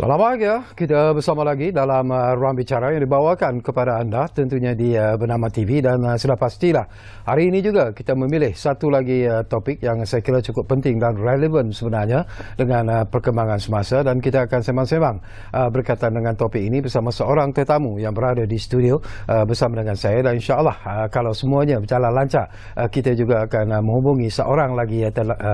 Selamat pagi ya. Kita bersama lagi dalam Ruang Bicara yang dibawakan kepada anda tentunya di Bernama TV dan sudah pastilah hari ini juga kita memilih satu lagi topik yang saya kira cukup penting dan relevan sebenarnya dengan perkembangan semasa, dan kita akan sembang-sembang berkaitan dengan topik ini bersama seorang tetamu yang berada di studio bersama dengan saya, dan insyaAllah kalau semuanya berjalan lancar kita juga akan menghubungi seorang lagi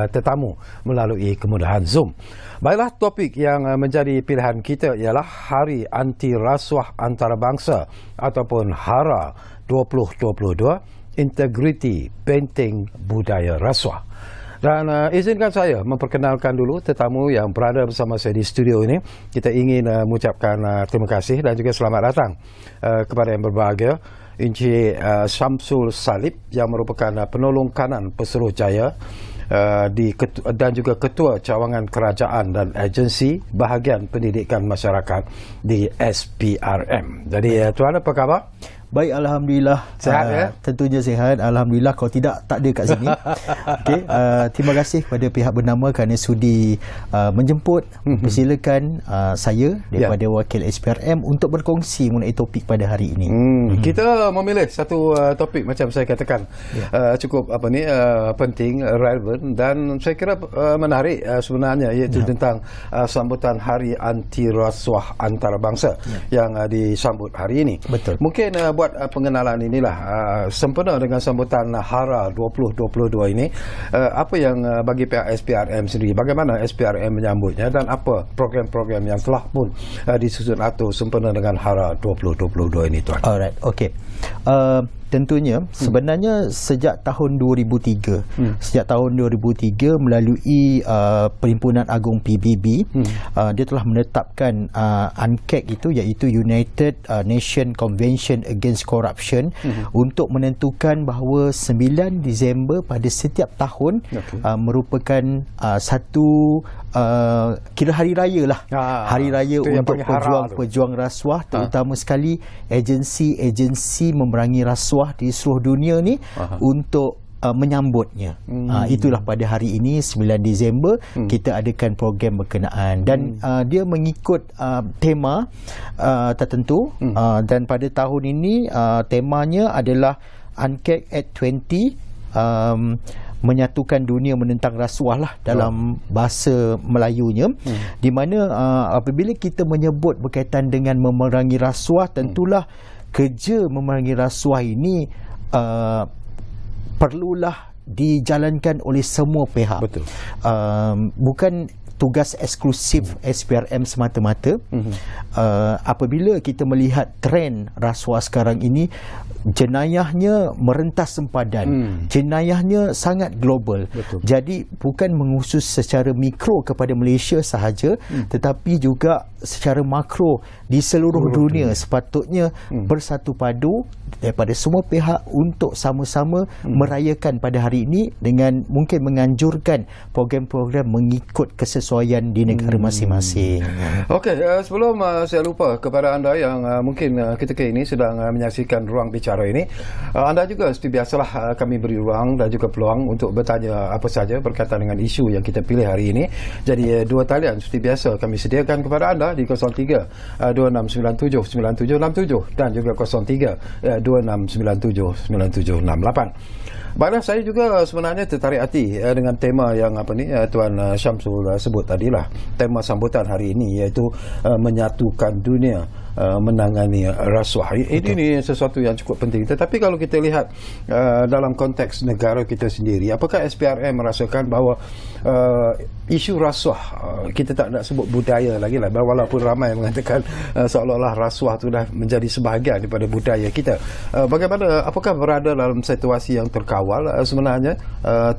tetamu melalui kemudahan Zoom. Baiklah, topik yang menjadi pilihan kita ialah Hari Anti Rasuah Antarabangsa ataupun HARA 2022, Integriti Benteng Budaya Rasuah. Dan izinkan saya memperkenalkan dulu tetamu yang berada bersama saya di studio ini. Kita ingin mengucapkan terima kasih dan juga selamat datang kepada yang berbahagia Encik Syamsul Salib yang merupakan penolong kanan Pesuruhjaya dan juga Ketua Cawangan Kerajaan dan Agensi Bahagian Pendidikan Masyarakat di SPRM. Jadi tuan, apa khabar? Baik, Alhamdulillah. Sihat ya? Tentunya sihat, Alhamdulillah. Kalau tidak, tak ada kat sini. Okay. Terima kasih kepada pihak bernama kerana sudi menjemput, persilakan saya daripada wakil SPRM untuk berkongsi mengenai topik pada hari ini. Kita memilih satu topik macam saya katakan cukup penting, relevan, dan saya kira menarik sebenarnya, iaitu tentang sambutan Hari Anti Rasuah Antarabangsa yang disambut hari ini. Betul. Mungkin buat pengenalan inilah sempena dengan sambutan HARA 2022 ini, apa yang bagi pihak SPRM sendiri, bagaimana SPRM menyambutnya dan apa program-program yang telah pun disusun atau sempena dengan HARA 2022 ini, tuan? Alright, okey. Tentunya sebenarnya sejak tahun 2003 melalui Perhimpunan Agung PBB, dia telah menetapkan UNCAC itu, iaitu United Nation Convention Against Corruption, untuk menentukan bahawa 9 Disember pada setiap tahun merupakan satu kira hari raya lah, hari raya untuk pejuang rasuah, terutama sekali agensi-agensi memerangi rasuah di seluruh dunia ni untuk menyambutnya. Itulah pada hari ini 9 Disember kita adakan program berkenaan, dan dia mengikut tema tertentu, dan pada tahun ini temanya adalah UNCAC at 20 menyatukan dunia menentang rasuah lah dalam bahasa Melayunya, di mana apabila kita menyebut berkaitan dengan memerangi rasuah, tentulah kerja memerangi rasuah ini perlulah dijalankan oleh semua pihak. Betul. Bukan tugas eksklusif SPRM semata-mata. Apabila kita melihat trend rasuah sekarang ini, jenayahnya merentas sempadan, jenayahnya sangat global. Betul. Jadi bukan mengkhusus secara mikro kepada Malaysia sahaja, tetapi juga secara makro di seluruh dunia. Sepatutnya bersatu padu daripada semua pihak untuk sama-sama merayakan pada hari ini dengan mungkin menganjurkan program-program mengikut kesesuaian di negara masing-masing. Okey, sebelum saya lupa kepada anda yang mungkin ketika ini sedang menyaksikan Ruang Bicara ini, anda juga seperti biasalah kami beri ruang dan juga peluang untuk bertanya apa saja berkaitan dengan isu yang kita pilih hari ini. Jadi dua talian seperti biasa kami sediakan kepada anda di 03 2697 9767 dan juga 03 2697 9768. Baiklah, saya juga sebenarnya tertarik hati dengan tema yang Tuan Syamsul sebut tadilah, tema sambutan hari ini, iaitu menyatukan dunia menangani rasuah. Ini sesuatu yang cukup penting. Tetapi kalau kita lihat dalam konteks negara kita sendiri, apakah SPRM merasakan bahawa isu rasuah, kita tak nak sebut budaya lagi lah, walaupun ramai mengatakan seolah-olah rasuah itu dah menjadi sebahagian daripada budaya kita. Bagaimana, apakah berada dalam situasi yang terkawal sebenarnya,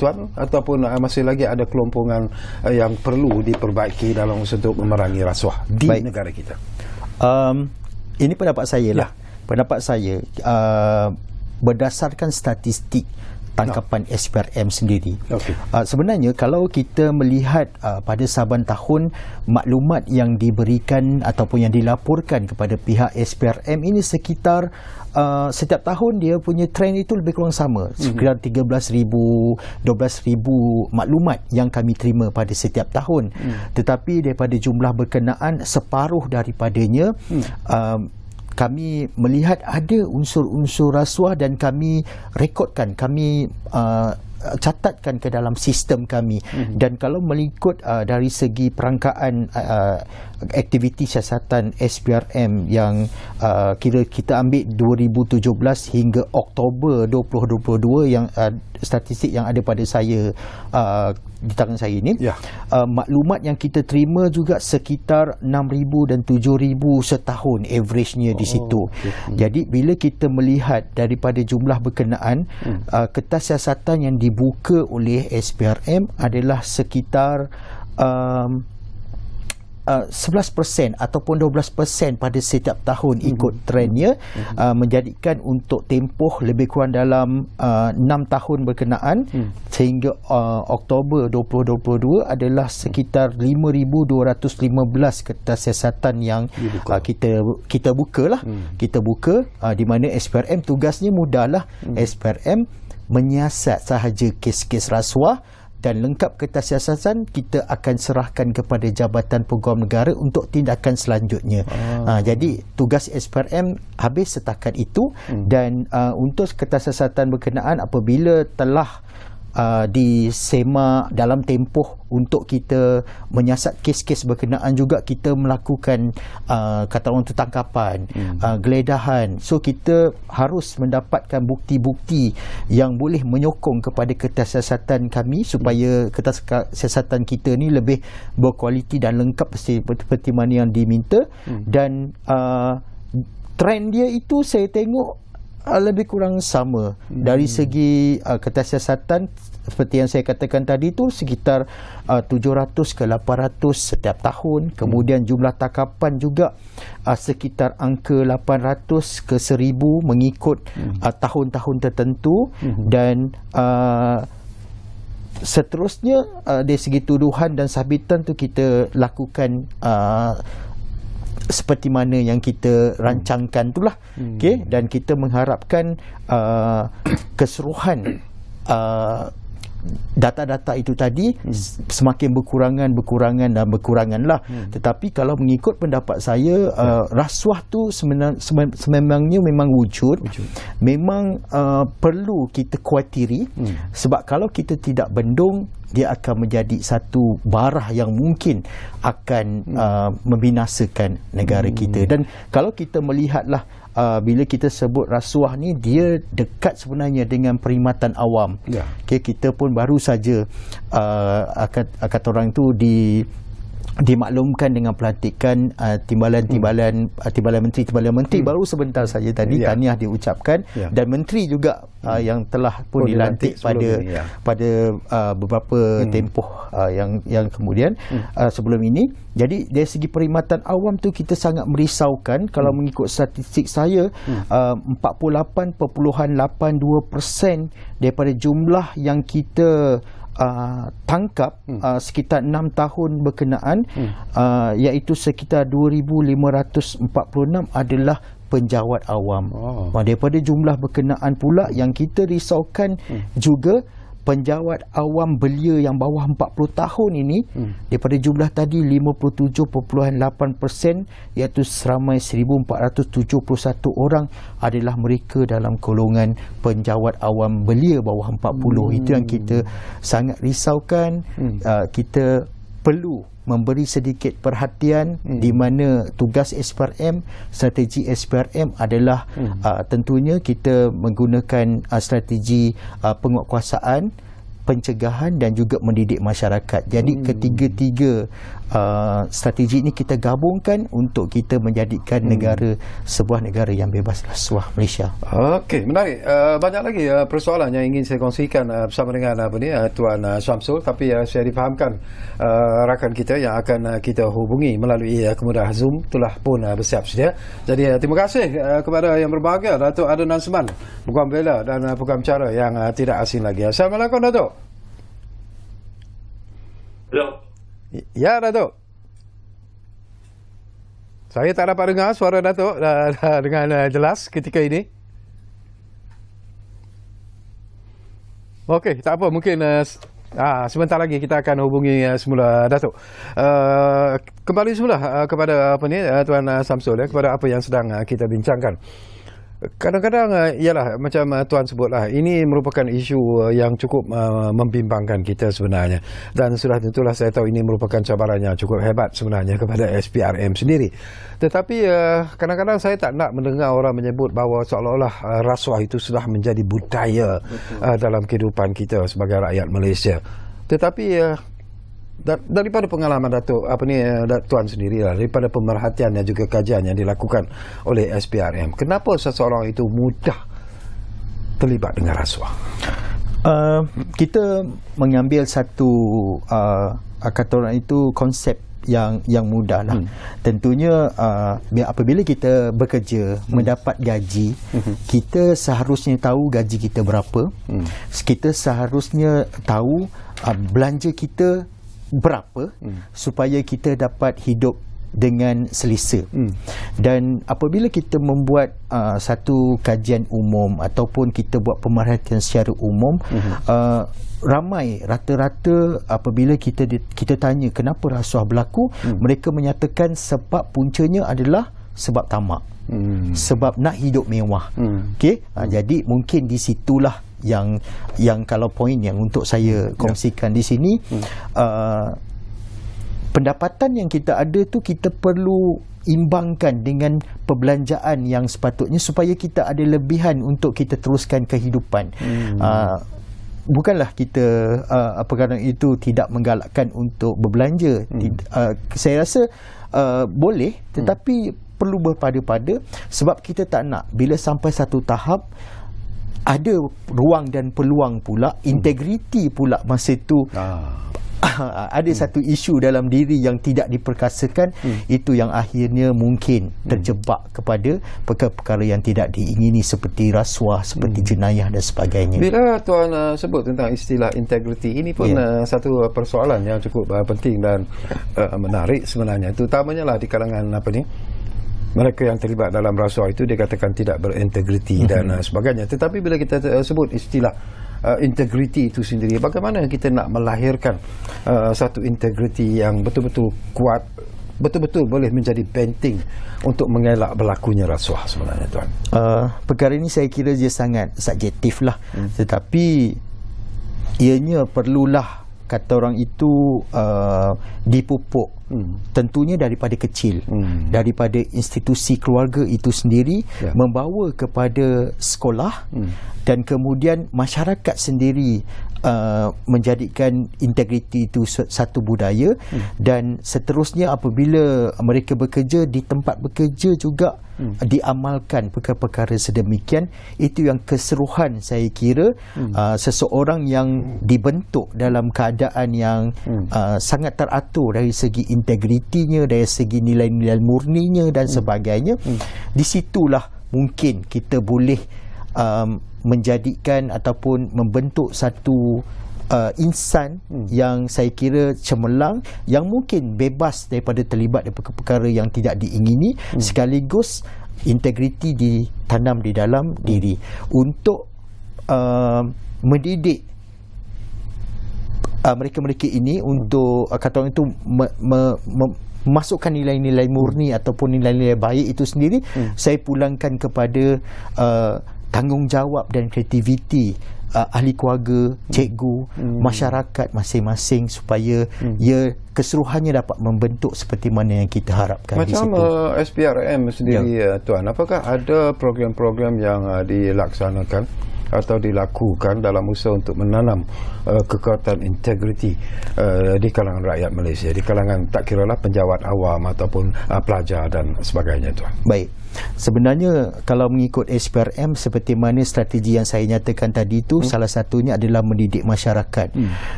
Tuan, ataupun masih lagi ada kelompongan yang perlu diperbaiki dalam untuk memerangi rasuah di negara kita? Ini pendapat saya lah. Pendapat saya, berdasarkan statistik tangkapan SPRM sendiri. Okey. Sebenarnya kalau kita melihat pada saban tahun maklumat yang diberikan ataupun yang dilaporkan kepada pihak SPRM ini sekitar setiap tahun dia punya trend itu lebih kurang sama, sekitar 13,000 12,000 maklumat yang kami terima pada setiap tahun. Tetapi daripada jumlah berkenaan, separuh daripadanya kami melihat ada unsur-unsur rasuah dan kami rekodkan, kami catatkan ke dalam sistem kami. Dan kalau mengikut dari segi perangkaan aktiviti siasatan SPRM yang kira kita ambil 2017 hingga Oktober 2022 yang statistik yang ada pada saya di tangan saya ini, maklumat yang kita terima juga sekitar 6,000 dan 7,000 setahun average-nya di situ. Jadi bila kita melihat daripada jumlah berkenaan, kertas siasatan yang dibuka oleh SPRM adalah sekitar 11% ataupun 12% pada setiap tahun ikut trendnya, menjadikan untuk tempoh lebih kurang dalam 6 tahun berkenaan sehingga Oktober 2022 adalah sekitar 5,215 kertas siasatan yang kita buka kita buka, di mana SPRM tugasnya mudahlah. SPRM menyiasat sahaja kes-kes rasuah, dan lengkap kertas siasatan kita akan serahkan kepada Jabatan Peguam Negara untuk tindakan selanjutnya. Jadi tugas SPRM habis setakat itu. Dan untuk kertas siasatan berkenaan, apabila telah disemak dalam tempoh untuk kita menyiasat kes-kes berkenaan, juga kita melakukan kata orang tu tangkapan, geledahan. So kita harus mendapatkan bukti-bukti yang boleh menyokong kepada kertas siasatan kami supaya kertas siasatan kita ni lebih berkualiti dan lengkap seperti mana yang diminta. Dan trend dia itu saya tengok lebih kurang sama. Dari segi kertas siasatan, seperti yang saya katakan tadi tu, sekitar 700 ke 800 setiap tahun. Kemudian jumlah tangkapan juga sekitar angka 800 ke 1000 mengikut tahun-tahun tertentu. Dan seterusnya dari segi tuduhan dan sabitan tu kita lakukan seperti mana yang kita rancangkan itulah. Okey, dan kita mengharapkan keseluruhan data-data itu tadi semakin berkurangan lah. Tetapi kalau mengikut pendapat saya, rasuah tu sememangnya memang wujud. Memang perlu kita kuatiri, sebab kalau kita tidak bendung, dia akan menjadi satu barah yang mungkin akan membinasakan negara kita. Dan kalau kita melihatlah, bila kita sebut rasuah ni, dia dekat sebenarnya dengan perkhidmatan awam. Okay, kita pun baru saja kata orang tu dimaklumkan dengan pelantikan Timbalan Menteri baru sebentar saja tadi. Tahniah diucapkan. Dan Menteri juga yang telah pun dilantik pada beberapa tempoh yang kemudian sebelum ini. Jadi dari segi perkhidmatan awam tu kita sangat merisaukan. Kalau mengikut statistik saya, 48.82% daripada jumlah yang kita tangkap sekitar 6 tahun berkenaan, iaitu sekitar 2,546 adalah penjawat awam. Daripada jumlah berkenaan pula yang kita risaukan juga, penjawat awam belia yang bawah 40 tahun ini, daripada jumlah tadi 57.8%, iaitu seramai 1,471 orang adalah mereka dalam golongan penjawat awam belia bawah 40. Itu yang kita sangat risaukan. Kita perlu memberi sedikit perhatian, di mana tugas SPRM, strategi SPRM adalah tentunya kita menggunakan strategi penguatkuasaan, pencegahan dan juga mendidik masyarakat. Jadi ketiga-tiga strategi ini kita gabungkan untuk kita menjadikan sebuah negara yang bebas rasuah, Malaysia. Okey, menarik. Banyak lagi persoalan yang ingin saya kongsikan bersama dengan Tuan Syamsul, tapi saya difahamkan rakan kita yang akan kita hubungi melalui kemudahan Zoom telah pun bersiap sedia. Jadi terima kasih kepada yang berbahagia, Datuk Adnan Seman, Peguam Bela dan Peguam Cara yang tidak asing lagi. Assalamualaikum, Datuk. Hello. Ya, Datuk. Saya tak dapat dengar suara Datuk dengan jelas ketika ini. Okey, tak apa, mungkin sebentar lagi kita akan hubungi semula Datuk. Kembali semula kepada Tuan Syamsul, kepada apa yang sedang kita bincangkan. Kadang-kadang ialah macam Tuan sebutlah, ini merupakan isu yang cukup membimbangkan kita sebenarnya, dan sudah tentulah saya tahu ini merupakan cabaran yang cukup hebat sebenarnya kepada SPRM sendiri. Tetapi kadang-kadang saya tak nak mendengar orang menyebut bahawa seolah-olah rasuah itu sudah menjadi budaya dalam kehidupan kita sebagai rakyat Malaysia. Tetapi daripada pengalaman Tuan sendirilah, daripada pemerhatian dan juga kajian yang dilakukan oleh SPRM, kenapa seseorang itu mudah terlibat dengan rasuah? Kita mengambil satu kata orang itu konsep yang mudah lah. Tentunya apabila kita bekerja mendapat gaji, kita seharusnya tahu gaji kita berapa. Kita seharusnya tahu belanja kita berapa supaya kita dapat hidup dengan selesa. Dan apabila kita membuat satu kajian umum ataupun kita buat pemerhatian secara umum, ramai rata-rata apabila kita tanya kenapa rasuah berlaku, mereka menyatakan sebab puncanya adalah sebab tamak, sebab nak hidup mewah. Okey, jadi mungkin di situlah yang kalau poin yang untuk saya kongsikan di sini, pendapatan yang kita ada tu kita perlu imbangkan dengan perbelanjaan yang sepatutnya supaya kita ada lebihan untuk kita teruskan kehidupan. Bukanlah kita kadang itu tidak menggalakkan untuk berbelanja. Saya rasa boleh, tetapi perlu berpada-pada, sebab kita tak nak bila sampai satu tahap ada ruang dan peluang pula, integriti pula masa itu ada satu isu dalam diri yang tidak diperkasakan, itu yang akhirnya mungkin terjebak kepada perkara-perkara yang tidak diingini seperti rasuah, seperti jenayah dan sebagainya. Bila Tuan sebut tentang istilah integriti, ini pun satu persoalan yang cukup penting dan menarik sebenarnya, terutamanya lah di kalangan mereka yang terlibat dalam rasuah itu dikatakan tidak berintegriti dan sebagainya. Tetapi bila kita sebut istilah integriti itu sendiri, bagaimana kita nak melahirkan satu integriti yang betul-betul kuat, betul-betul boleh menjadi benteng untuk mengelak berlakunya rasuah sebenarnya, Tuan? Perkara ini saya kira dia sangat subjektif lah. Tetapi ianya perlulah kata orang itu dipupuk tentunya daripada kecil, daripada institusi keluarga itu sendiri, membawa kepada sekolah, dan kemudian masyarakat sendiri menjadikan integriti itu satu budaya, dan seterusnya apabila mereka bekerja di tempat bekerja juga diamalkan perkara-perkara sedemikian. Itu yang keseluruhan saya kira seseorang yang dibentuk dalam keadaan yang sangat teratur dari segi integritinya, dari segi nilai-nilai murninya dan sebagainya. Di situlah mungkin kita boleh menjadikan ataupun membentuk satu insan yang saya kira cemerlang, yang mungkin bebas daripada terlibat daripada perkara yang tidak diingini, sekaligus integriti ditanam di dalam diri untuk mendidik mereka-mereka ini untuk kata orang itu memasukkan nilai-nilai murni ataupun nilai-nilai baik itu sendiri. Saya pulangkan kepada tanggungjawab dan kreativiti ahli keluarga, cikgu, masyarakat masing-masing, supaya ia keseluruhannya dapat membentuk seperti mana yang kita harapkan. Macam SPRM sendiri, Tuan, apakah ada program-program yang dilaksanakan atau dilakukan dalam usaha untuk menanam kekuatan integriti di kalangan rakyat Malaysia, di kalangan tak kiralah penjawat awam ataupun pelajar dan sebagainya, Tuan. Baik. Sebenarnya kalau mengikut SPRM, seperti mana strategi yang saya nyatakan tadi itu, salah satunya adalah mendidik masyarakat.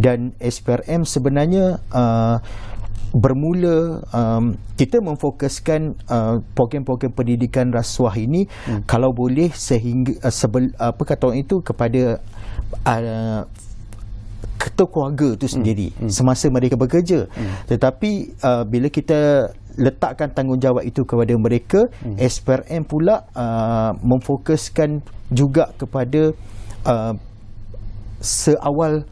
Dan SPRM sebenarnya bermula kita memfokuskan program-program pendidikan rasuah ini kalau boleh sehingga kepada ketua keluarga itu sendiri semasa mereka bekerja. Tetapi bila kita letakkan tanggungjawab itu kepada mereka, SPRM pula memfokuskan juga kepada seawal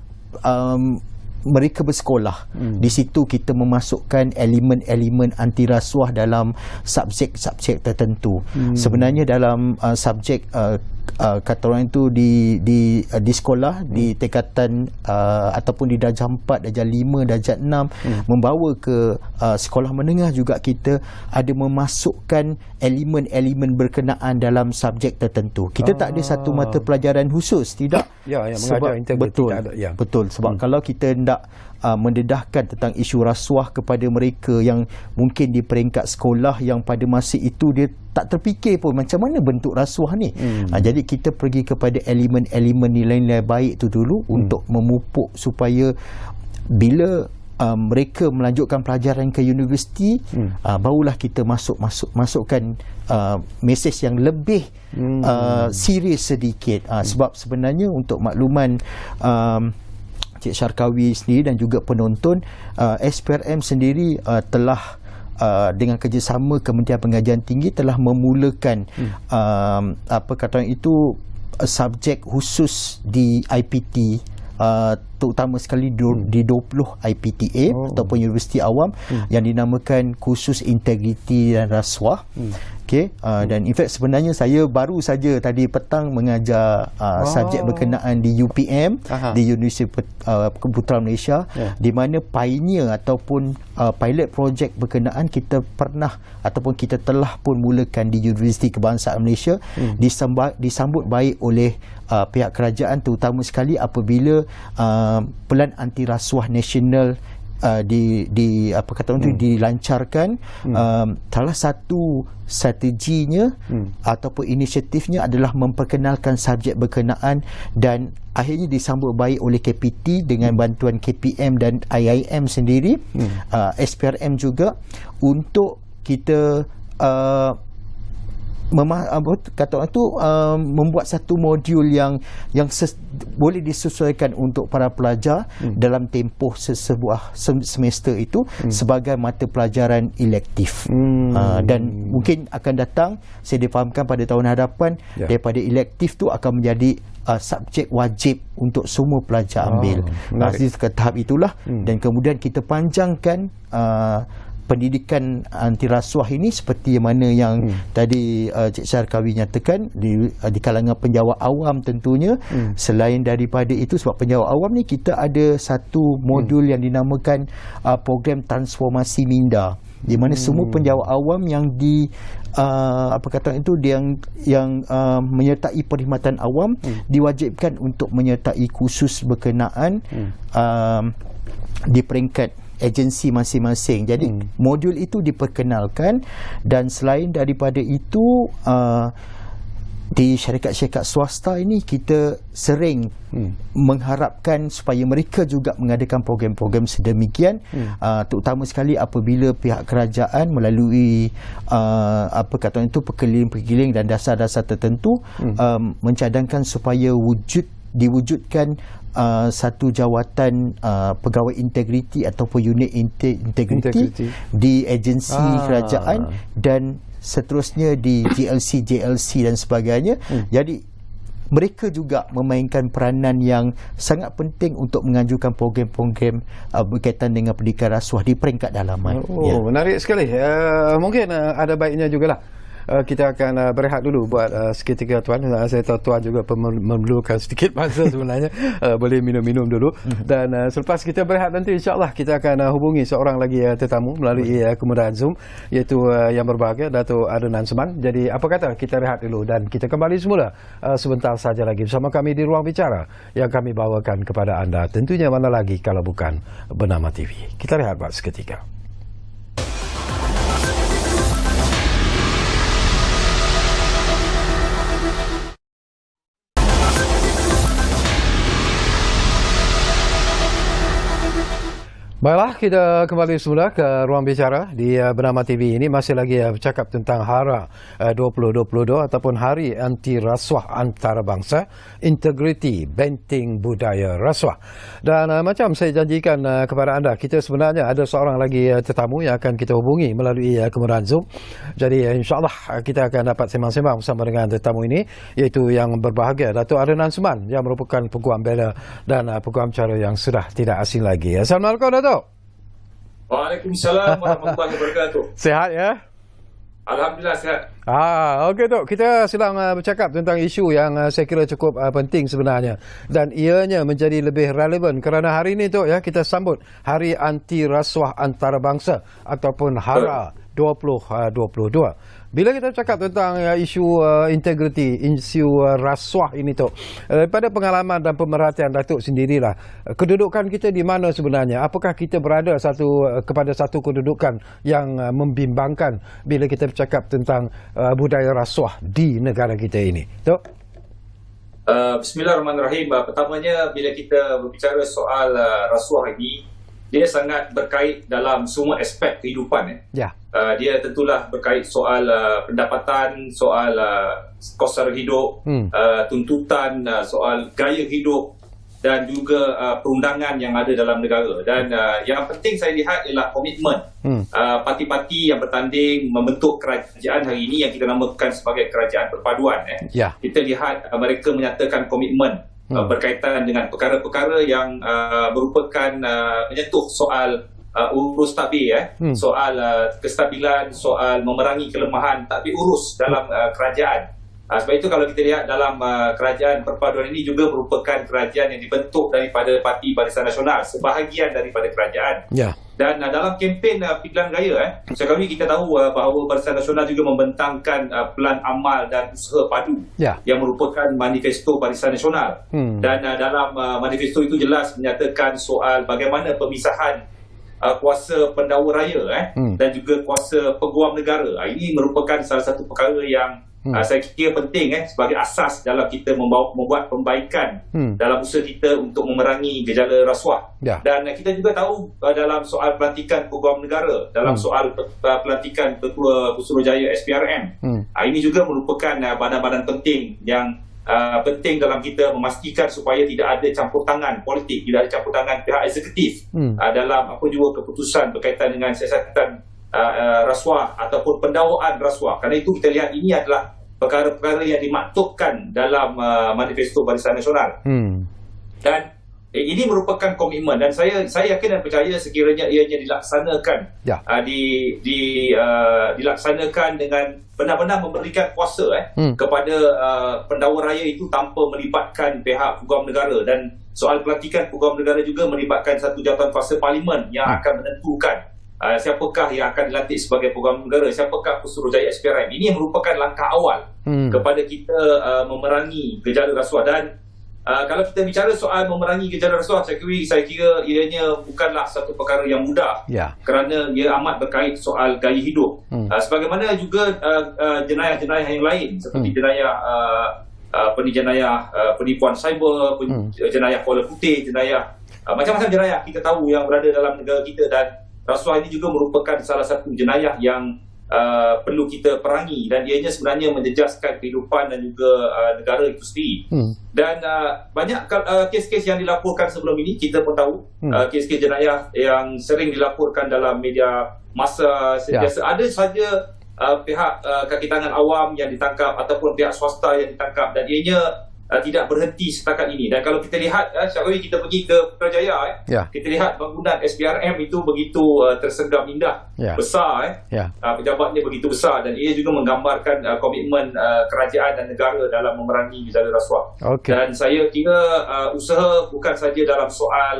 mereka bersekolah. Di situ kita memasukkan elemen-elemen anti rasuah dalam subjek-subjek tertentu. Sebenarnya dalam subjek kata orang itu di sekolah, di tingkatan ataupun di darjah 4, darjah 5, darjah 6, membawa ke sekolah menengah juga kita ada memasukkan elemen-elemen berkenaan dalam subjek tertentu. Kita tak ada satu mata pelajaran khusus, tidak. Yang mengajar integriti betul, tak ada. betul. Sebab kalau kita hendak mendedahkan tentang isu rasuah kepada mereka yang mungkin di peringkat sekolah yang pada masa itu dia tak terfikir pun macam mana bentuk rasuah ni. Jadi kita pergi kepada elemen-elemen nilai-nilai baik tu dulu untuk memupuk supaya bila mereka melanjutkan pelajaran ke universiti, barulah kita masukkan mesej yang lebih serius sedikit. Sebab sebenarnya untuk makluman Cik Syarkawi sendiri dan juga penonton, SPRM sendiri telah dengan kerjasama Kementerian Pengajian Tinggi telah memulakan subjek khusus di IPT, terutama sekali di 20 IPTA ataupun Universiti Awam yang dinamakan Kursus Integriti dan Rasuah. Dan in fact sebenarnya saya baru saja tadi petang mengajar subjek berkenaan di UPM, di Universiti Putra Malaysia, di mana pioneer ataupun pilot project berkenaan kita pernah ataupun kita telah pun mulakan di Universiti Kebangsaan Malaysia, disambut baik oleh pihak kerajaan, terutama sekali apabila Pelan Anti Rasuah Nasional dilancarkan. Salah satu strateginya ataupun inisiatifnya adalah memperkenalkan subjek berkenaan dan akhirnya disambut baik oleh KPT dengan bantuan KPM dan IIM sendiri, SPRM juga, untuk kita membuat satu modul yang boleh disesuaikan untuk para pelajar dalam tempoh sebuah semester itu sebagai mata pelajaran elektif. Dan mungkin akan datang, saya difahamkan pada tahun hadapan, daripada elektif tu akan menjadi subjek wajib untuk semua pelajar ambil. Ke tahap itulah, dan kemudian kita panjangkan pendidikan anti rasuah ini seperti mana yang tadi Cik Syarkawi nyatakan di kalangan penjawat awam tentunya. Selain daripada itu, sebab penjawat awam ni kita ada satu modul yang dinamakan program transformasi minda, di mana semua penjawat awam yang yang menyertai perkhidmatan awam diwajibkan untuk menyertai kursus berkenaan di peringkat agensi masing-masing. Jadi modul itu diperkenalkan, dan selain daripada itu di syarikat-syarikat swasta ini kita sering mengharapkan supaya mereka juga mengadakan program-program sedemikian, terutama sekali apabila pihak kerajaan melalui perkeliling-perkeliling dan dasar-dasar tertentu mencadangkan supaya diwujudkan satu jawatan pegawai integriti ataupun unit integriti di agensi kerajaan dan seterusnya di JLC dan sebagainya. Jadi mereka juga memainkan peranan yang sangat penting untuk menganjurkan program-program berkaitan dengan pendidikan rasuah di peringkat dalaman. Menarik sekali. Mungkin ada baiknya jugalah kita akan berehat dulu buat seketika tuan. Saya tahu tuan juga memerlukan sedikit masa sebenarnya. Boleh minum-minum dulu. Dan selepas kita berehat nanti insya-Allah kita akan hubungi seorang lagi tetamu melalui kemudahan Zoom, iaitu yang berbahagia Dato' Adnan Seman. Jadi apa kata kita rehat dulu dan kita kembali semula sebentar saja lagi bersama kami di Ruang Bicara yang kami bawakan kepada anda. Tentunya mana lagi kalau bukan Bernama TV. Kita rehat buat seketika. Baiklah, kita kembali semula ke Ruang Bicara di Bernama TV ini. Masih lagi bercakap tentang HARA 2022 ataupun Hari Anti Rasuah Antarabangsa, Integriti Benteng Budaya Rasuah. Dan macam saya janjikan kepada anda, kita sebenarnya ada seorang lagi tetamu yang akan kita hubungi melalui kemudahan Zoom. Jadi insyaAllah kita akan dapat sembang-sembang bersama dengan tetamu ini, iaitu yang berbahagia Dato' Adnan Seman yang merupakan peguam bela dan peguam cara yang sudah tidak asing lagi. Assalamualaikum Dato'. Waalaikumsalam warahmatullahi wabarakatuh. Sehat ya? Alhamdulillah sehat. Okey Tok, kita sedang bercakap tentang isu yang saya kira cukup penting sebenarnya dan ianya menjadi lebih relevan kerana hari ini Tok ya, kita sambut Hari Anti Rasuah Antarabangsa ataupun HARA 2022. Bila kita cakap tentang isu integriti, isu rasuah ini Tok, daripada pengalaman dan pemerhatian Datuk sendirilah, kedudukan kita di mana sebenarnya? Apakah kita berada kepada satu kedudukan yang membimbangkan bila kita bercakap tentang budaya rasuah di negara kita ini? Tok? Bismillahirrahmanirrahim. Pertamanya, bila kita berbicara soal rasuah ini, dia sangat berkait dalam semua aspek kehidupan. Ya. Dia tentulah berkait soal pendapatan, soal kos sara hidup, tuntutan, soal gaya hidup dan juga perundangan yang ada dalam negara. Dan yang penting saya lihat ialah komitmen parti-parti yang bertanding membentuk kerajaan hari ini yang kita namakan sebagai kerajaan perpaduan. Ya. Kita lihat mereka menyatakan komitmen berkaitan dengan perkara-perkara yang merupakan menyentuh soal urus tadbir, soal kestabilan, soal memerangi kelemahan tadbir urus dalam kerajaan. Sebab itu kalau kita lihat dalam kerajaan perpaduan ini juga merupakan kerajaan yang dibentuk daripada Parti Barisan Nasional, sebahagian daripada kerajaan. Ya. Dan dalam kempen pilihan raya, sekarang ini kita tahu bahawa Barisan Nasional juga membentangkan pelan amal dan usaha padu yang merupakan manifesto Barisan Nasional. Dan dalam manifesto itu jelas menyatakan soal bagaimana pemisahan kuasa pendakwa raya dan juga kuasa peguam negara. Ini merupakan salah satu perkara yang saya kira penting sebagai asas dalam kita membuat pembaikan dalam usaha kita untuk memerangi gejala rasuah. Dan kita juga tahu dalam soal pelantikan peguam negara, dalam soal pelantikan Ketua Pusurujaya SPRM, ini juga merupakan badan-badan penting yang penting dalam kita memastikan supaya tidak ada campur tangan politik, tidak ada campur tangan pihak eksekutif dalam apa juga keputusan berkaitan dengan siasatan rasuah ataupun pendakwaan rasuah. Kerana itu kita lihat ini adalah perkara-perkara yang dimaktubkan dalam manifesto Barisan Nasional. Dan ini merupakan komitmen dan saya yakin dan percaya sekiranya ianya dilaksanakan dilaksanakan dengan benar-benar memberikan kuasa kepada pendakwa raya itu tanpa melibatkan pihak peguam negara, dan soal pelantikan peguam negara juga melibatkan satu jawatan kuasa parlimen yang akan menentukan siapakah yang akan dilantik sebagai peguam negara, siapakah Pusurujaya SPRM. Ini yang merupakan langkah awal kepada kita memerangi gejala rasuah. Dan kalau kita bicara soal memerangi gejala rasuah, saya kira ianya bukanlah satu perkara yang mudah, kerana ia amat berkait soal gaya hidup. Sebagaimana juga jenayah-jenayah yang lain seperti jenayah penipuan cyber, jenayah bola putih, jenayah macam-macam jenayah kita tahu yang berada dalam negara kita. Dan rasuah ini juga merupakan salah satu jenayah yang perlu kita perangi, dan ianya sebenarnya menjejaskan kehidupan dan juga negara itu sendiri. Dan banyak kes-kes yang dilaporkan sebelum ini, kita pun tahu kes-kes jenayah yang sering dilaporkan dalam media masa sentiasa. Ada saja pihak kaki tangan awam yang ditangkap ataupun pihak swasta yang ditangkap, dan ianya tidak berhenti setakat ini. Dan kalau kita lihat, Syakwi, kita pergi ke Putrajaya, kita lihat bangunan SPRM itu begitu terseram indah, besar, pejabatnya begitu besar, dan ia juga menggambarkan komitmen kerajaan dan negara dalam memerangi gejala rasuah. Dan saya kira usaha bukan saja dalam soal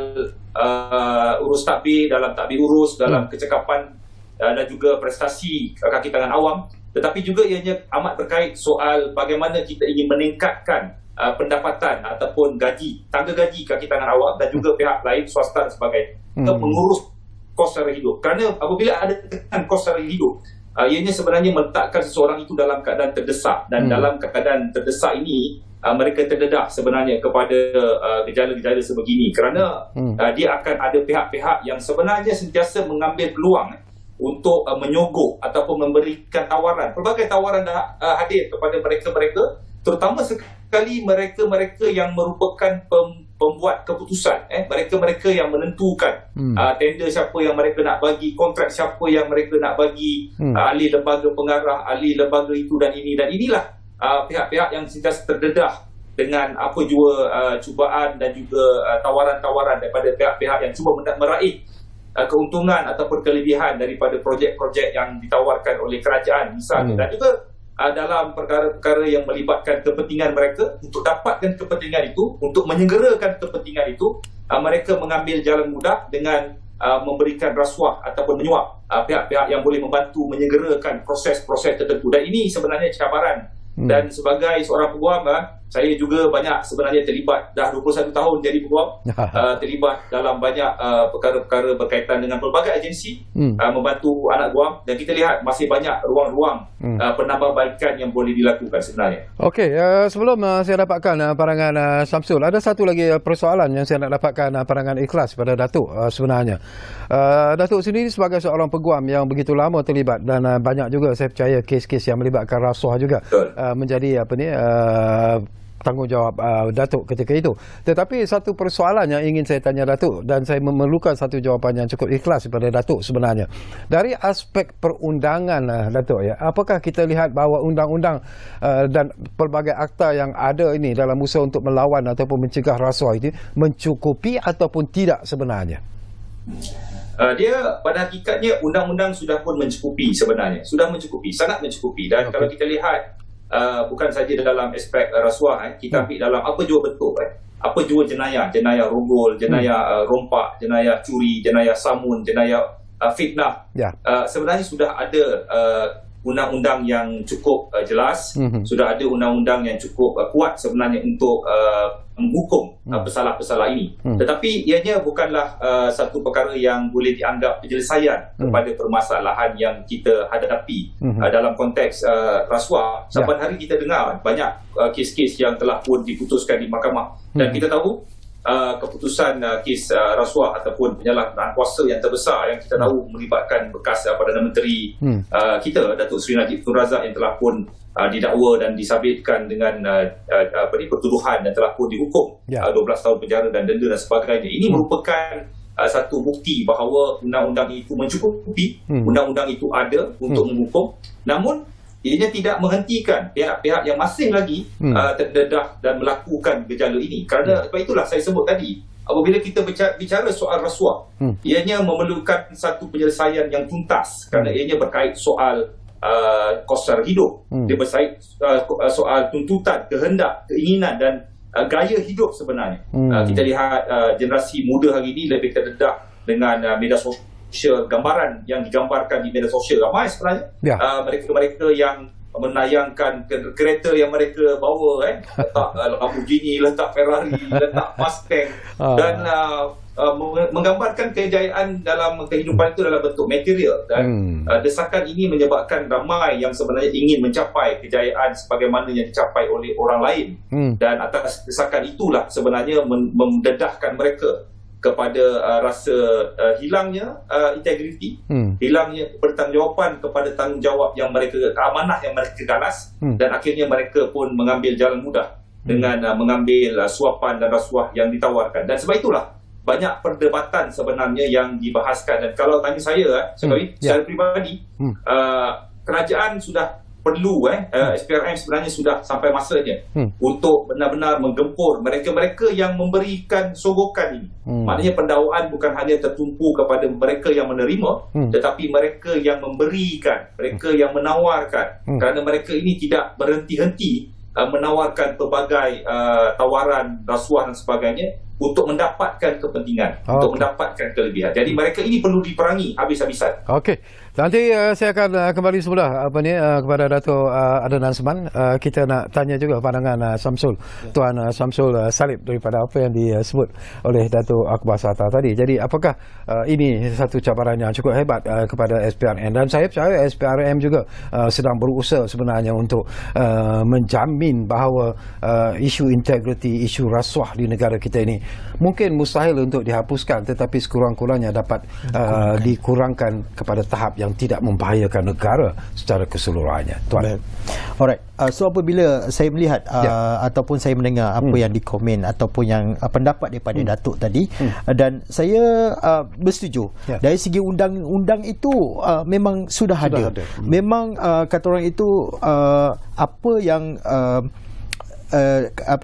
urus takbir, dalam takbir urus, dalam kecekapan dan juga prestasi kaki tangan awam, tetapi juga ianya amat terkait soal bagaimana kita ingin meningkatkan pendapatan ataupun tangga gaji kaki tangan awam dan juga pihak lain swasta dan sebagainya untuk mengurus kos sara hidup. Kerana apabila ada tekanan kos sara hidup, ianya sebenarnya meletakkan seseorang itu dalam keadaan terdesak, dan dalam keadaan terdesak ini mereka terdedah sebenarnya kepada gejala-gejala sebegini, kerana dia akan ada pihak-pihak yang sebenarnya sentiasa mengambil peluang untuk menyogok ataupun memberikan tawaran. Pelbagai tawaran dah hadir kepada mereka-mereka, terutama sekali mereka-mereka yang merupakan pembuat keputusan, mereka-mereka yang menentukan tender siapa yang mereka nak bagi, kontrak siapa yang mereka nak bagi, ahli lembaga pengarah, ahli lembaga itu dan ini, dan inilah pihak-pihak yang sentiasa terdedah dengan apa jua cubaan dan juga tawaran-tawaran daripada pihak-pihak yang cuba meraih keuntungan ataupun kelebihan daripada projek-projek yang ditawarkan oleh kerajaan misalnya, dan juga dalam perkara-perkara yang melibatkan kepentingan mereka. Untuk dapatkan kepentingan itu, untuk menyegerakan kepentingan itu, mereka mengambil jalan mudah dengan memberikan rasuah ataupun menyuap pihak-pihak yang boleh membantu menyegerakan proses-proses tertentu. Dan ini sebenarnya cabaran. Dan sebagai seorang peguam, saya juga banyak sebenarnya terlibat, dah 21 tahun jadi peguam, terlibat dalam banyak perkara-perkara berkaitan dengan pelbagai agensi, membantu anak guam, dan kita lihat masih banyak ruang-ruang penambahbaikan yang boleh dilakukan sebenarnya. Okey, sebelum saya dapatkan pandangan Samsul, ada satu lagi persoalan yang saya nak dapatkan pandangan ikhlas pada Datuk sebenarnya. Datuk sendiri sebagai seorang peguam yang begitu lama terlibat, dan banyak juga saya percaya kes-kes yang melibatkan rasuah juga menjadi tanggungjawab Datuk ketika itu. Tetapi satu persoalan yang ingin saya tanya Datuk, dan saya memerlukan satu jawapan yang cukup ikhlas daripada Datuk sebenarnya. Dari aspek perundangan, Datuk, apakah kita lihat bahawa undang-undang dan pelbagai akta yang ada ini dalam usaha untuk melawan ataupun mencegah rasuah itu mencukupi ataupun tidak sebenarnya? Dia pada hakikatnya undang-undang sudah pun mencukupi sebenarnya. Sudah mencukupi, sangat mencukupi. Dan kalau kita lihat bukan saja dalam aspek rasuah, kita ambil dalam apa jua bentuk, apa jua jenayah rogol, jenayah rompak, jenayah curi, jenayah samun, jenayah fitnah, sebenarnya sudah ada undang-undang yang cukup jelas, sudah ada undang-undang yang cukup kuat sebenarnya untuk menghukum pesalah-pesalah ini. Tetapi ianya bukanlah satu perkara yang boleh dianggap penyelesaian kepada permasalahan yang kita hadapi dalam konteks rasuah. Sampai hari kita dengar banyak kes-kes yang telah pun diputuskan di mahkamah, dan kita tahu keputusan kes rasuah ataupun penyalahgunaan kuasa yang terbesar yang kita tahu melibatkan bekas Perdana Menteri kita, Datuk Seri Najib Tun Razak, yang telah pun didakwa dan disabitkan dengan pertuduhan dan telah pun dihukum 12 tahun penjara dan denda dan sebagainya. Ini merupakan satu bukti bahawa undang-undang itu mencukupi, undang-undang itu ada untuk menghukum. Namun ianya tidak menghentikan pihak-pihak yang masih lagi terdedah dan melakukan gejala ini. Kerana sebab itulah saya sebut tadi, apabila kita bicara soal rasuah, ianya memerlukan satu penyelesaian yang tuntas, kerana ianya berkait soal kos sara hidup, dia berkait soal tuntutan, kehendak, keinginan dan gaya hidup sebenarnya. Kita lihat generasi muda hari ini lebih terdedah dengan media sosial, gambaran yang digambarkan di media sosial ramai sebenarnya. Mereka-mereka yang menayangkan kereta yang mereka bawa, letak Lamborghini, letak Ferrari, letak Mustang, dan menggambarkan kejayaan dalam kehidupan itu dalam bentuk material. Dan desakan ini menyebabkan ramai yang sebenarnya ingin mencapai kejayaan sebagaimana yang dicapai oleh orang lain. Dan atas desakan itulah sebenarnya mendedahkan mereka kepada rasa hilangnya integriti, hilangnya bertanggungjawab kepada tanggungjawab yang mereka, keamanah yang mereka ganas, dan akhirnya mereka pun mengambil jalan mudah dengan mengambil suapan dan rasuah yang ditawarkan. Dan sebab itulah banyak perdebatan sebenarnya yang dibahaskan. Dan kalau tanya saya, secara pribadi, kerajaan sudah perlu SPRM sebenarnya sudah sampai masanya untuk benar-benar menggempur mereka-mereka yang memberikan sogokan ini. Maknanya pendakwaan bukan hanya tertumpu kepada mereka yang menerima, tetapi mereka yang memberikan, mereka yang menawarkan, kerana mereka ini tidak berhenti-henti menawarkan pelbagai tawaran, rasuah dan sebagainya untuk mendapatkan kepentingan, untuk mendapatkan kelebihan. Jadi mereka ini perlu diperangi habis-habisan. Okey. Nanti saya akan kembali semula kepada Dato' Adnan Seman. Kita nak tanya juga pandangan Samsul, Tuan Samsul Salib daripada apa yang disebut oleh Dato' Akbar Sattar tadi. Jadi apakah ini satu cabaran yang cukup hebat kepada SPRM, dan saya percaya SPRM juga sedang berusaha sebenarnya untuk menjamin bahawa isu integriti, isu rasuah di negara kita ini mungkin mustahil untuk dihapuskan, tetapi sekurang-kurangnya dapat dikurangkan kepada tahap yang tidak membahayakan negara secara keseluruhannya. Tuan. Alright. So apabila saya melihat ataupun saya mendengar apa yang dikomen ataupun yang pendapat daripada Datuk tadi, dan saya bersetuju. Dari segi undang-undang itu memang sudah ada. Memang kata orang itu apa yang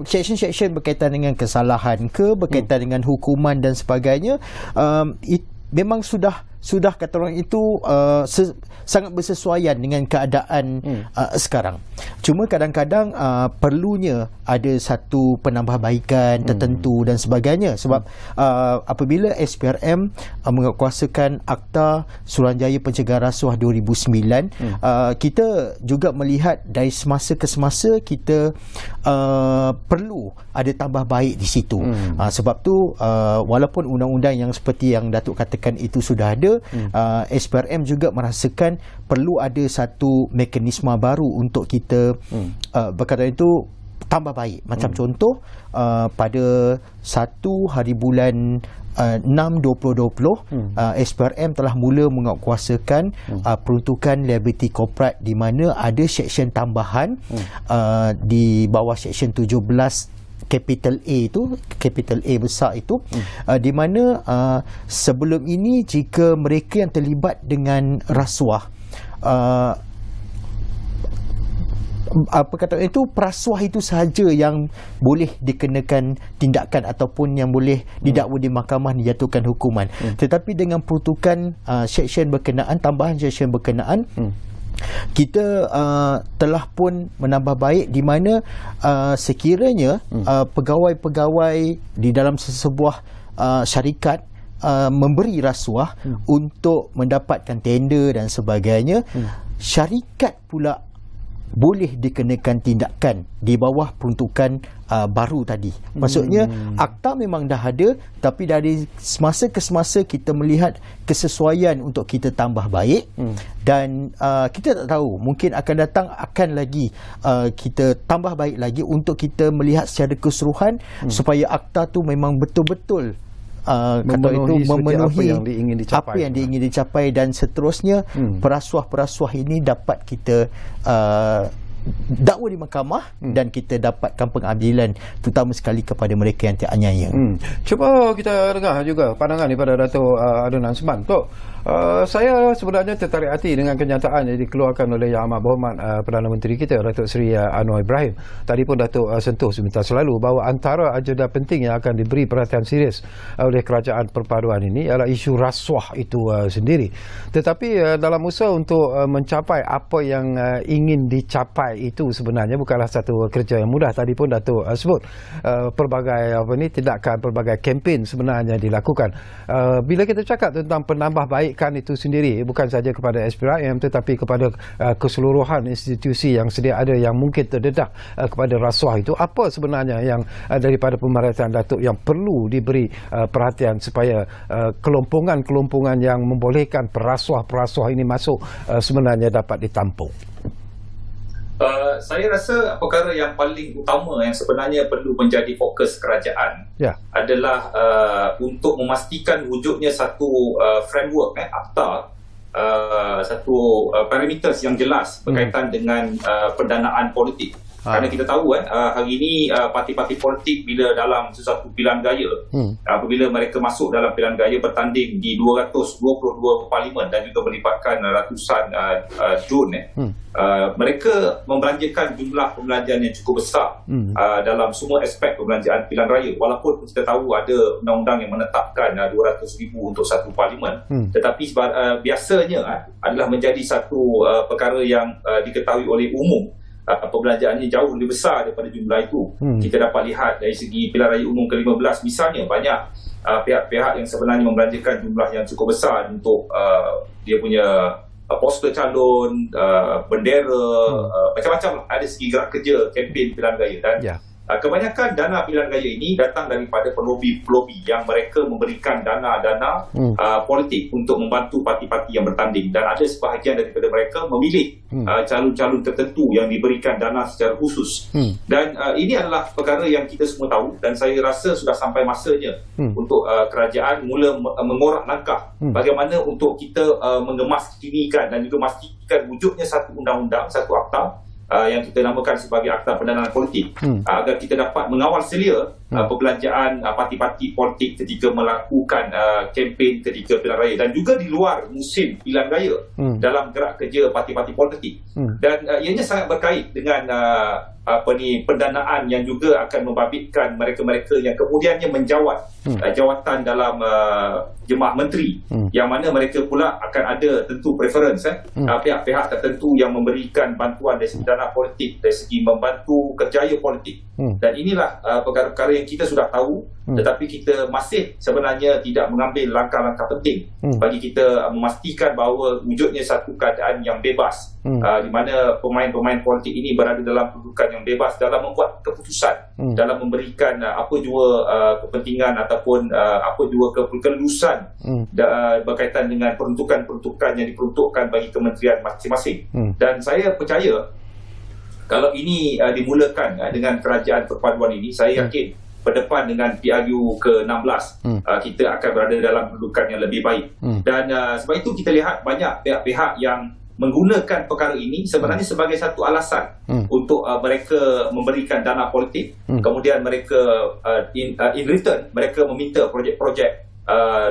section-section berkaitan dengan kesalahan berkaitan dengan hukuman dan sebagainya, memang sudah kata orang itu sangat bersesuaian dengan keadaan sekarang. Cuma kadang-kadang perlunya ada satu penambahbaikan tertentu dan sebagainya, sebab apabila SPRM menguatkuasakan Akta Suruhanjaya Pencegahan Rasuah 2009, kita juga melihat dari semasa ke semasa kita perlu ada tambah baik di situ. Sebab tu walaupun undang-undang yang seperti yang Datuk katakan itu sudah ada, SPRM juga merasakan perlu ada satu mekanisme baru untuk kita berkata itu tambah baik. Macam contoh pada 1 hari bulan 6 2020, SPRM telah mula menguatkuasakan peruntukan liability corporate, di mana ada seksyen tambahan di bawah seksyen 17 capital A itu, capital A besar itu, di mana sebelum ini jika mereka yang terlibat dengan rasuah, apa kata itu, perasuah itu sahaja yang boleh dikenakan tindakan ataupun yang boleh didakwa di mahkamah dijatuhkan hukuman. Tetapi dengan peruntukan seksyen berkenaan, tambahan seksyen berkenaan, kita telah pun menambah baik, di mana sekiranya pegawai-pegawai di dalam sesebuah syarikat memberi rasuah untuk mendapatkan tender dan sebagainya, syarikat pula boleh dikenakan tindakan di bawah peruntukan baru tadi. Maksudnya akta memang dah ada, tapi dari semasa ke semasa kita melihat kesesuaian untuk kita tambah baik, dan kita tak tahu, mungkin akan datang akan lagi kita tambah baik lagi untuk kita melihat secara keseluruhan supaya akta tu memang betul-betul memenuhi apa yang diingin dicapai, dan seterusnya perasuah-perasuah ini dapat kita dakwa di mahkamah dan kita dapatkan pengadilan, terutama sekali kepada mereka yang teraniaya. Cuba kita dengar juga pandangan daripada Dato' Adnan Seman. Saya sebenarnya tertarik hati dengan kenyataan yang dikeluarkan oleh Yang Amat Berhormat Perdana Menteri kita, Datuk Seri Anwar Ibrahim. Tadi pun Datuk sentuh sebentar selalu bahawa antara agenda penting yang akan diberi perhatian serius oleh kerajaan perpaduan ini ialah isu rasuah itu sendiri. Tetapi dalam usaha untuk mencapai apa yang ingin dicapai itu sebenarnya bukanlah satu kerja yang mudah. Tadi pun Datuk sebut pelbagai tindakan, pelbagai kempen sebenarnya dilakukan. Bila kita cakap tentang penambahbaikan itu sendiri, bukan saja kepada SPRM tetapi kepada keseluruhan institusi yang sedia ada yang mungkin terdedah kepada rasuah itu, apa sebenarnya yang daripada pemerintahan Datuk yang perlu diberi perhatian supaya kelompongan-kelompongan yang membolehkan perasuah-perasuah ini masuk sebenarnya dapat ditampung? Saya rasa perkara yang paling utama yang sebenarnya perlu menjadi fokus kerajaan adalah untuk memastikan wujudnya satu framework, akta, satu parameters yang jelas berkaitan dengan pendanaan politik. Kerana kita tahu hari ini parti-parti politik bila dalam sesuatu pilihan gaya, apabila mereka masuk dalam pilihan gaya bertanding di 222 parlimen dan juga melibatkan ratusan drone, mereka membelanjakan jumlah pembelanjaan yang cukup besar dalam semua aspek perbelanjaan pilihan raya. Walaupun kita tahu ada undang-undang yang menetapkan 200,000 untuk satu parlimen, tetapi biasanya adalah menjadi satu perkara yang diketahui oleh umum. Perbelanjaan ini jauh lebih besar daripada jumlah itu. Kita dapat lihat dari segi pilihan raya umum ke-15 misalnya, banyak pihak-pihak yang sebenarnya membelanjakan jumlah yang cukup besar untuk dia punya poster calon, bendera, macam-macam ada segi gerak kerja kempen pilihan raya. Dan kebanyakan dana pilihan raya ini datang daripada pelobi-pelobi yang mereka memberikan dana-dana politik untuk membantu parti-parti yang bertanding, dan ada sebahagian daripada mereka memilih calon-calon tertentu yang diberikan dana secara khusus. Dan ini adalah perkara yang kita semua tahu, dan saya rasa sudah sampai masanya untuk kerajaan mula mengorak langkah bagaimana untuk kita mengemaskan dan juga memastikan wujudnya satu undang-undang, satu akta yang kita namakan sebagai Akta Pendanaan Politik, agar kita dapat mengawal selia perbelanjaan parti-parti politik ketika melakukan kempen ketika pilihan raya dan juga di luar musim pilihan raya dalam gerak kerja parti-parti politik. Dan ianya sangat berkait dengan pendanaan yang juga akan membabitkan mereka-mereka yang kemudiannya menjawat jawatan dalam Jemaah Menteri, yang mana mereka pula akan ada tentu preference pihak-pihak tertentu yang memberikan bantuan dari segi dana politik, dari segi membantu kerjaya politik. Dan inilah perkara-perkara yang kita sudah tahu, tetapi kita masih sebenarnya tidak mengambil langkah-langkah penting bagi kita memastikan bahawa wujudnya satu keadaan yang bebas, di mana pemain-pemain politik ini berada dalam kedudukan yang bebas dalam membuat keputusan, dalam memberikan apa jua kepentingan ataupun apa jua kelulusan berkaitan dengan peruntukan-peruntukan yang diperuntukkan bagi kementerian masing-masing. Dan saya percaya kalau ini dimulakan dengan kerajaan perpaduan ini, saya yakin berdepan dengan PRU ke-16 kita akan berada dalam kedudukan yang lebih baik. Dan sebab itu kita lihat banyak pihak-pihak yang menggunakan perkara ini sebenarnya sebagai satu alasan untuk mereka memberikan dana politik, kemudian mereka in return mereka meminta projek-projek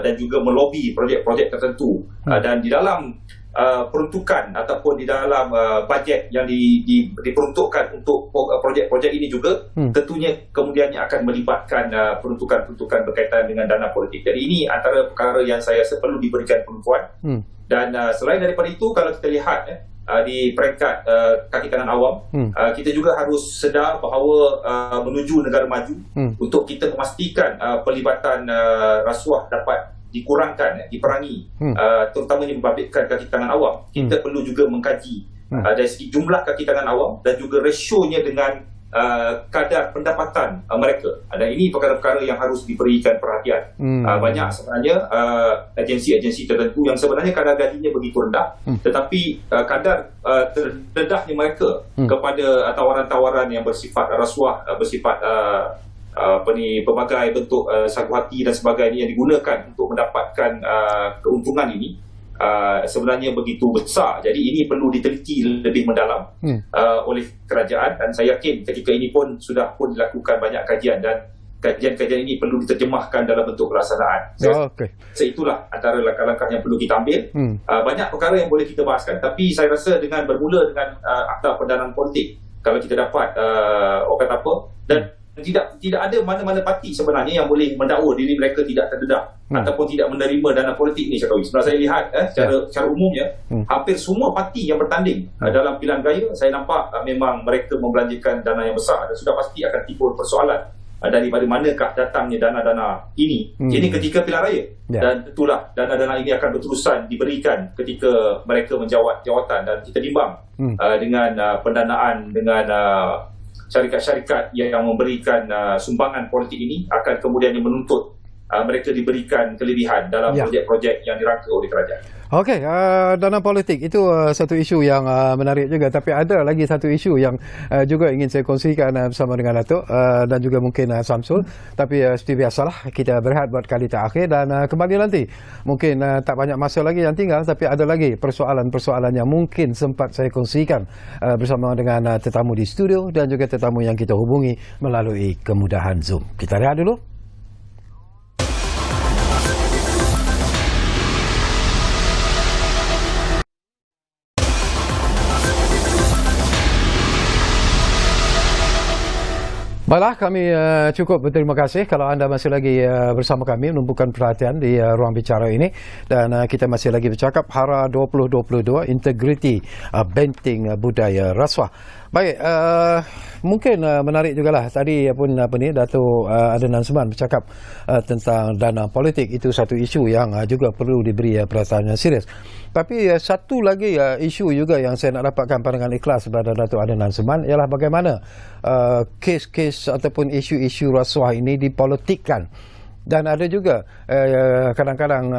dan juga melobi projek-projek tertentu, dan di dalam peruntukan ataupun di dalam bajet yang diperuntukkan untuk projek-projek ini juga tentunya kemudiannya akan melibatkan peruntukan-peruntukan berkaitan dengan dana politik. Jadi ini antara perkara yang saya rasa perlu diberikan pengakuan. Dan selain daripada itu, kalau kita lihat di peringkat kaki tangan awam, kita juga harus sedar bahawa menuju negara maju, untuk kita memastikan pelibatan rasuah dapat dikurangkan, diperangi, terutamanya membabitkan kaki tangan awam, kita perlu juga mengkaji dari segi jumlah kaki tangan awam dan juga rasionya dengan kadar pendapatan mereka. Dan ini perkara-perkara yang harus diberikan perhatian. Banyak sebenarnya agensi-agensi tertentu yang sebenarnya kadar gajinya begitu rendah, tetapi kadar terdedahnya mereka kepada tawaran-tawaran yang bersifat rasuah, bersifat berbagai bentuk sagu hati dan sebagainya yang digunakan untuk mendapatkan keuntungan ini sebenarnya begitu besar. Jadi ini perlu diteliti lebih mendalam oleh kerajaan, dan saya yakin ketika ini pun sudah dilakukan banyak kajian, dan kajian-kajian ini perlu diterjemahkan dalam bentuk pelaksanaan. Itulah antara langkah-langkah yang perlu kita ambil. Banyak perkara yang boleh kita bahaskan, tapi saya rasa dengan bermula dengan Akta Pendanaan Politik, kalau kita dapat dan tidak ada mana-mana parti sebenarnya yang boleh mendakwa diri mereka tidak terdedah ataupun tidak menerima dana politik ni, Syakawi. Sebenarnya saya lihat secara umumnya hampir semua parti yang bertanding dalam pilihan raya, saya nampak memang mereka membelanjakan dana yang besar, dan sudah pasti akan timbul persoalan daripada manakah datangnya dana-dana ini. Ini ketika pilihan raya, dan tentulah dana-dana ini akan berterusan diberikan ketika mereka menjawat jawatan, dan kita timbang dengan pendanaan dengan syarikat-syarikat yang memberikan sumbangan politik ini akan kemudian menuntut mereka diberikan kelebihan dalam projek-projek yang dirangka oleh kerajaan. Okey, dana politik itu satu isu yang menarik juga, tapi ada lagi satu isu yang juga ingin saya kongsikan bersama dengan Datuk dan juga mungkin Samsul, tapi seperti biasalah kita berehat buat kali terakhir dan kembali nanti. Mungkin tak banyak masa lagi yang tinggal, tapi ada lagi persoalan-persoalan yang mungkin sempat saya kongsikan bersama dengan tetamu di studio dan juga tetamu yang kita hubungi melalui kemudahan Zoom. Kita lihat dulu. Baiklah, kami cukup berterima kasih kalau anda masih lagi bersama kami menumpukan perhatian di ruang bicara ini, dan kita masih lagi bercakap HARA 2022 Integriti Benteng Budaya Rasuah. Baik, mungkin menarik jugalah tadi pun Datuk Adnan Seman bercakap tentang dana politik. Itu satu isu yang juga perlu diberi perhatian yang serius. Tapi satu lagi isu juga yang saya nak dapatkan pandangan ikhlas kepada Datuk Adnan Seman ialah bagaimana kes-kes ataupun isu-isu rasuah ini dipolitikkan. Dan ada juga kadang-kadang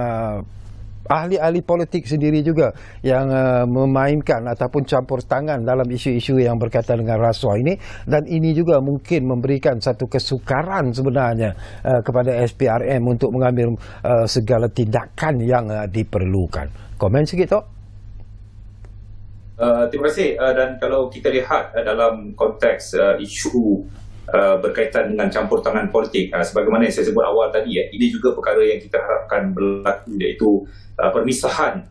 ahli-ahli politik sendiri juga yang memainkan ataupun campur tangan dalam isu-isu yang berkaitan dengan rasuah ini, dan ini juga mungkin memberikan satu kesukaran sebenarnya kepada SPRM untuk mengambil segala tindakan yang diperlukan. Komen sikit Tok. Terima kasih, dan kalau kita lihat dalam konteks isu berkaitan dengan campur tangan politik, sebagaimana yang saya sebut awal tadi, ini juga perkara yang kita harapkan berlaku, iaitu permisahan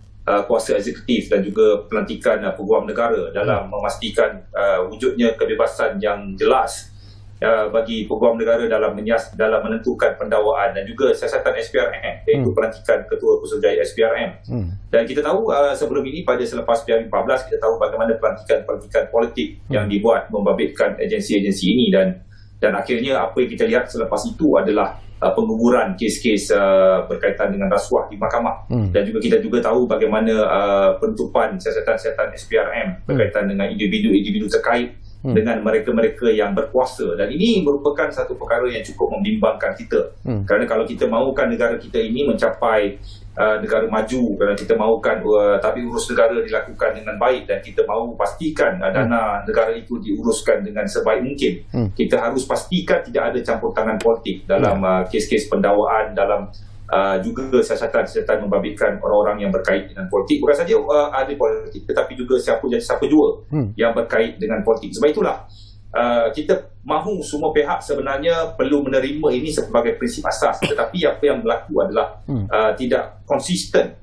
kuasa eksekutif dan juga pelantikan peguam negara dalam memastikan wujudnya kebebasan yang jelas bagi peguam negara dalam menentukan pendawaan dan juga siasatan SPRM, iaitu pelantikan Ketua Pusatjaya SPRM. Dan kita tahu sebelum ini, pada selepas PRU14, kita tahu bagaimana pelantikan politik yang dibuat membabitkan agensi-agensi ini, dan akhirnya apa yang kita lihat selepas itu adalah pengguguran kes-kes berkaitan dengan rasuah di mahkamah. Dan juga kita juga tahu bagaimana penutupan siasatan-siasatan SPRM berkaitan dengan individu-individu terkait dengan mereka-mereka yang berkuasa. Dan ini merupakan satu perkara yang cukup membimbangkan kita. Kerana kalau kita mahukan negara kita ini mencapai negara maju, kerana kita mahukan tapi urus negara dilakukan dengan baik, dan kita mahu pastikan dana negara itu diuruskan dengan sebaik mungkin, kita harus pastikan tidak ada campur tangan politik dalam kes-kes pendawaan, dalam juga siasatan-siasatan membabitkan orang-orang yang berkait dengan politik. Bukan saja ahli politik, tetapi juga siapa jua yang berkait dengan politik. Sebab itulah kita mahu semua pihak sebenarnya perlu menerima ini sebagai prinsip asas, tetapi apa yang berlaku adalah tidak konsisten.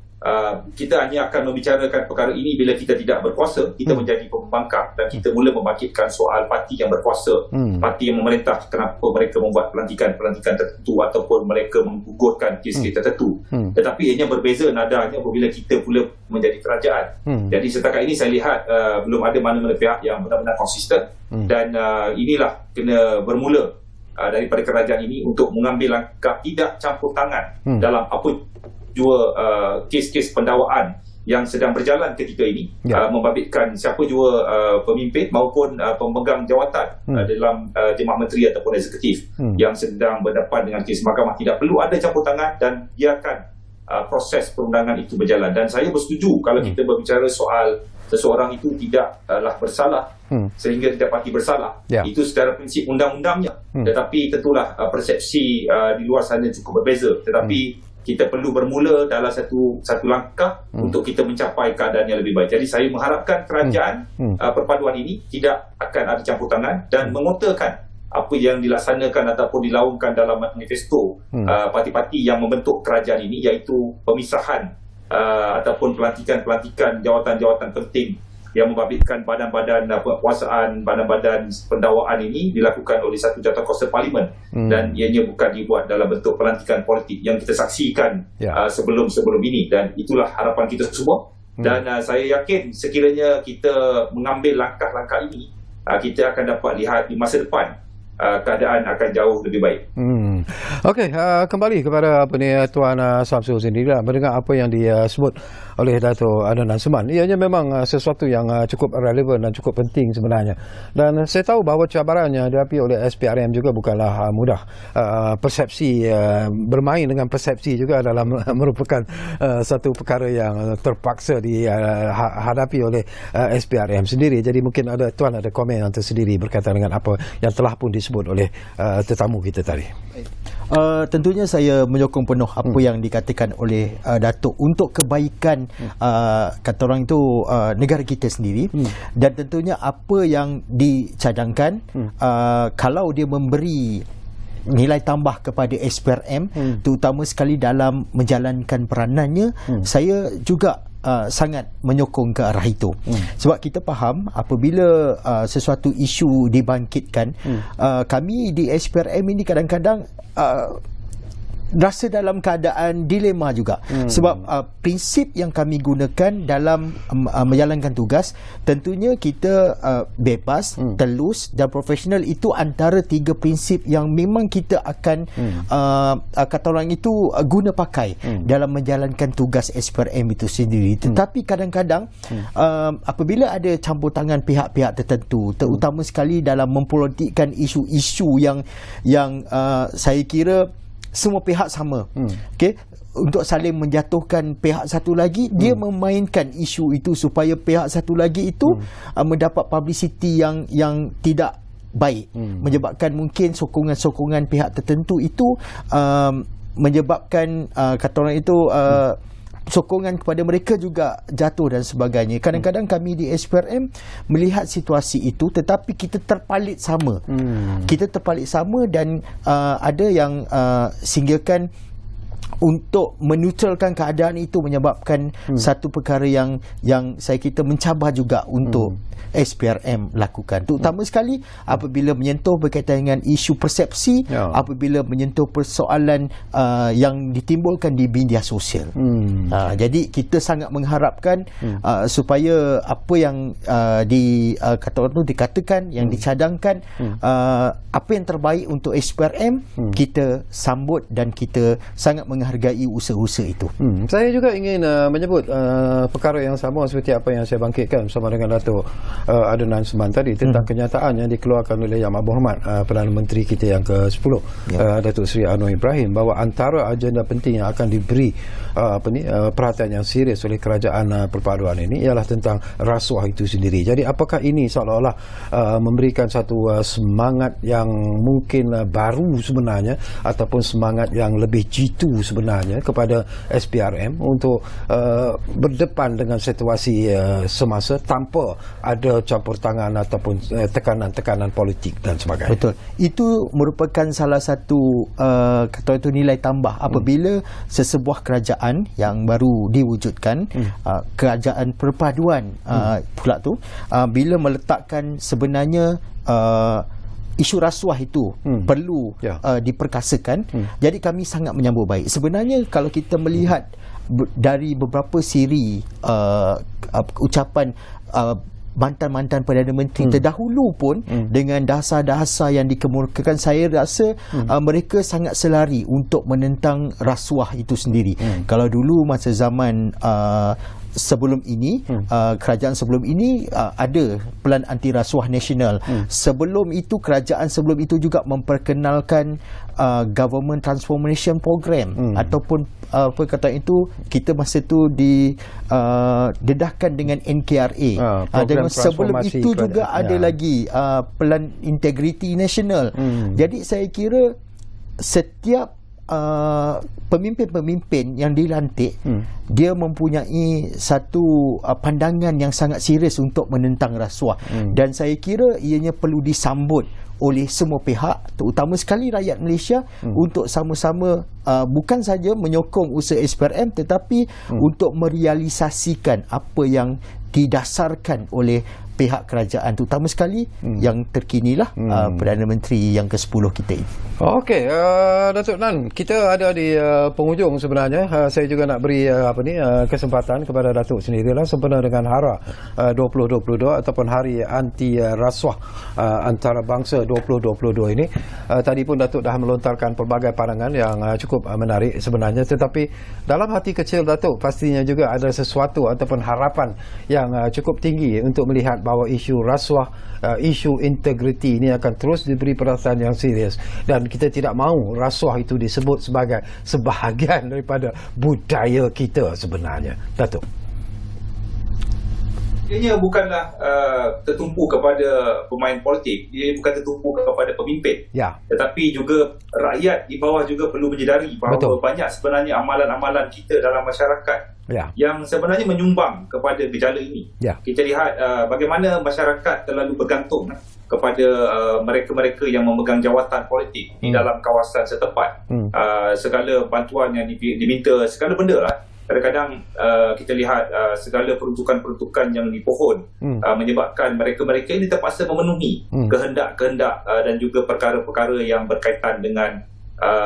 Kita hanya akan membicarakan perkara ini bila kita tidak berkuasa, kita menjadi pembangkang, dan kita mula membangkitkan soal parti yang berkuasa, parti yang memerintah, kenapa mereka membuat pelantikan tertentu ataupun mereka menggugurkan kes-kes tertentu. Tetapi ianya berbeza nadanya apabila kita pula menjadi kerajaan. Jadi setakat ini saya lihat belum ada mana-mana pihak yang benar-benar konsisten, dan inilah kena bermula daripada kerajaan ini untuk mengambil langkah tidak campur tangan dalam apa jua kes-kes pendawaan yang sedang berjalan ketika ini, membabitkan siapa jua pemimpin maupun pemegang jawatan dalam jemaah menteri ataupun eksekutif yang sedang berdepan dengan kes mahkamah. Tidak perlu ada campur tangan, dan biarkan proses perundangan itu berjalan. Dan saya bersetuju kalau kita berbicara soal seseorang itu tidaklah bersalah sehingga didapati bersalah, itu secara prinsip undang-undangnya. Tetapi tentulah persepsi di luar sana cukup berbeza. Tetapi kita perlu bermula dalam satu langkah untuk kita mencapai keadaan yang lebih baik. Jadi saya mengharapkan kerajaan perpaduan ini tidak akan ada campur tangan dan mengotakan apa yang dilaksanakan ataupun dilaungkan dalam manifesto parti-parti yang membentuk kerajaan ini, iaitu pemisahan ataupun pelantikan jawatan-jawatan penting yang membabitkan badan-badan penguasaan, badan-badan pendawaan ini dilakukan oleh satu jawatankuasa parlimen, dan ianya bukan dibuat dalam bentuk pelantikan politik yang kita saksikan sebelum ini. Dan itulah harapan kita semua, dan saya yakin sekiranya kita mengambil langkah-langkah ini, kita akan dapat lihat di masa depan keadaan akan jauh lebih baik. Okey, kembali kepada Tuan Samsul sendiri lah, mendengar apa yang disebut oleh Dato' Adnan Seman. Ianya memang sesuatu yang cukup relevan dan cukup penting sebenarnya. Dan saya tahu bahawa cabaran yang dihadapi oleh SPRM juga bukanlah mudah. Persepsi, bermain dengan persepsi juga dalam merupakan satu perkara yang terpaksa dihadapi oleh SPRM sendiri. Jadi mungkin Tuan ada komen yang tersendiri berkaitan dengan apa yang telah pun disebut oleh tetamu kita tadi. Tentunya saya menyokong penuh apa yang dikatakan oleh Datuk untuk kebaikan kata orang itu negara kita sendiri, dan tentunya apa yang dicadangkan kalau dia memberi nilai tambah kepada SPRM, terutama sekali dalam menjalankan peranannya, saya juga sangat menyokong ke arah itu. Sebab kita faham apabila sesuatu isu dibangkitkan, kami di SPRM ini kadang-kadang rasa dalam keadaan dilema juga. Sebab prinsip yang kami gunakan dalam menjalankan tugas, tentunya kita bebas, telus dan profesional. Itu antara 3 prinsip yang memang kita akan kata orang itu guna pakai dalam menjalankan tugas SPRM itu sendiri. Tetapi kadang-kadang apabila ada campur tangan pihak-pihak tertentu, terutama sekali dalam mempolitikkan isu-isu yang saya kira semua pihak sama, okey, untuk saling menjatuhkan pihak satu lagi, dia memainkan isu itu supaya pihak satu lagi itu mendapat publicity yang tidak baik, menyebabkan mungkin sokongan-sokongan pihak tertentu itu menyebabkan kata orang itu sokongan kepada mereka juga jatuh dan sebagainya. Kadang-kadang kami di SPRM melihat situasi itu, tetapi kita terpalit sama. Kita terpalit sama dan ada yang singkirkan untuk meneutralkan keadaan itu, menyebabkan satu perkara yang saya kita mencabar juga untuk SPRM lakukan, terutama sekali apabila menyentuh berkaitan dengan isu persepsi, apabila menyentuh persoalan yang ditimbulkan di media sosial. Jadi kita sangat mengharapkan supaya apa yang dikatakan, yang dicadangkan, apa yang terbaik untuk SPRM, kita sambut dan kita sangat menghargai usaha-usaha itu. Saya juga ingin menyebut perkara yang sama seperti apa yang saya bangkitkan bersama dengan Dato' Adnan Seman tadi, tentang kenyataan yang dikeluarkan oleh Yang Amat Berhormat Perdana Menteri kita yang ke-10, Datuk Seri Anwar Ibrahim, bahawa antara agenda penting yang akan diberi perhatian yang serius oleh kerajaan perpaduan ini ialah tentang rasuah itu sendiri. Jadi apakah ini seolah-olah memberikan satu semangat yang mungkin baru sebenarnya, ataupun semangat yang lebih jitu sebenarnya kepada SPRM untuk berdepan dengan situasi semasa tanpa ada campur tangan ataupun tekanan-tekanan politik dan sebagainya. Betul. Itu merupakan salah satu kata itu nilai tambah apabila sesebuah kerajaan yang baru diwujudkan, kerajaan perpaduan pula tu, bila meletakkan sebenarnya isu rasuah itu perlu diperkasakan. Jadi kami sangat menyambut baik. Sebenarnya kalau kita melihat dari beberapa siri ucapan mantan-mantan Perdana Menteri terdahulu pun, dengan dasar-dasar yang dikemukakan, saya rasa mereka sangat selari untuk menentang rasuah itu sendiri. Kalau dulu masa zaman sebelum ini, kerajaan sebelum ini ada Pelan Anti Rasuah Nasional. Sebelum itu, kerajaan sebelum itu juga memperkenalkan Government Transformation Program, ataupun apa kata itu, kita masa itu didedahkan dengan NKRA. Dan sebelum itu juga ada lagi Pelan Integrity Nasional. Jadi saya kira setiap pemimpin-pemimpin yang dilantik, dia mempunyai satu pandangan yang sangat serius untuk menentang rasuah, dan saya kira ianya perlu disambut oleh semua pihak, terutama sekali rakyat Malaysia, untuk sama-sama bukan saja menyokong usaha SPRM, tetapi untuk merealisasikan apa yang didasarkan oleh pihak kerajaan, terutama sekali yang terkinilah Perdana Menteri yang ke-10 kita ini. Okey, Datuk Nan, kita ada di penghujung sebenarnya. Saya juga nak beri kesempatan kepada Datuk sendirilah sempena dengan HARA 2022 ataupun Hari Anti Rasuah Antarabangsa 2022 ini. Tadi pun Datuk dah melontarkan pelbagai pandangan yang cukup menarik sebenarnya, tetapi dalam hati kecil Datuk pastinya juga ada sesuatu ataupun harapan yang cukup tinggi untuk melihat bahawa isu rasuah, isu integriti ini akan terus diberi perhatian yang serius, dan kita tidak mahu rasuah itu disebut sebagai sebahagian daripada budaya kita sebenarnya. Datuk, ianya bukanlah tertumpu kepada pemain politik, dia bukan tertumpu kepada pemimpin, tetapi juga rakyat di bawah juga perlu menyedari bahawa banyak sebenarnya amalan-amalan kita dalam masyarakat yang sebenarnya menyumbang kepada gejala ini. Kita lihat bagaimana masyarakat terlalu bergantung kepada mereka-mereka yang memegang jawatan politik di dalam kawasan setempat. Segala bantuan yang diminta, segala benda lah. Kadang-kadang kita lihat segala peruntukan-peruntukan yang dipohon menyebabkan mereka-mereka ini terpaksa memenuhi kehendak-kehendak dan juga perkara-perkara yang berkaitan dengan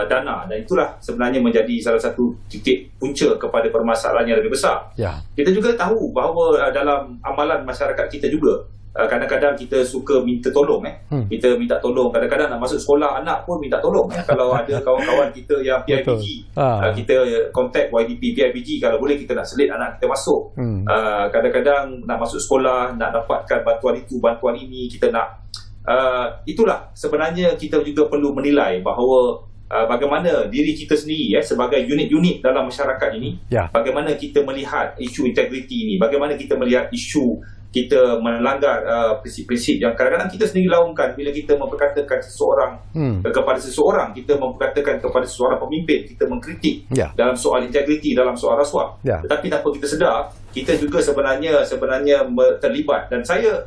dana, dan itulah sebenarnya menjadi salah satu titik punca kepada permasalahan yang lebih besar. Kita juga tahu bahawa dalam amalan masyarakat kita juga kadang-kadang kita suka minta tolong. Kita minta tolong, kadang-kadang nak masuk sekolah anak pun minta tolong. Kalau ada kawan-kawan kita yang PIBG, kita kontak YDP PIBG, kalau boleh kita nak selit anak kita masuk. Kadang-kadang nak masuk sekolah, nak dapatkan bantuan itu, bantuan ini, kita nak itulah sebenarnya kita juga perlu menilai bahawa bagaimana diri kita sendiri sebagai unit-unit dalam masyarakat ini, bagaimana kita melihat isu integriti ini, bagaimana kita melihat isu kita melanggar prinsip-prinsip yang kadang-kadang kita sendiri laungkan bila kita memperkatakan seseorang kepada seseorang, kita memperkatakan kepada seseorang pemimpin, kita mengkritik dalam soal integriti, dalam soal rasuah. Tetapi tanpa kita sedar, kita juga sebenarnya terlibat. Dan saya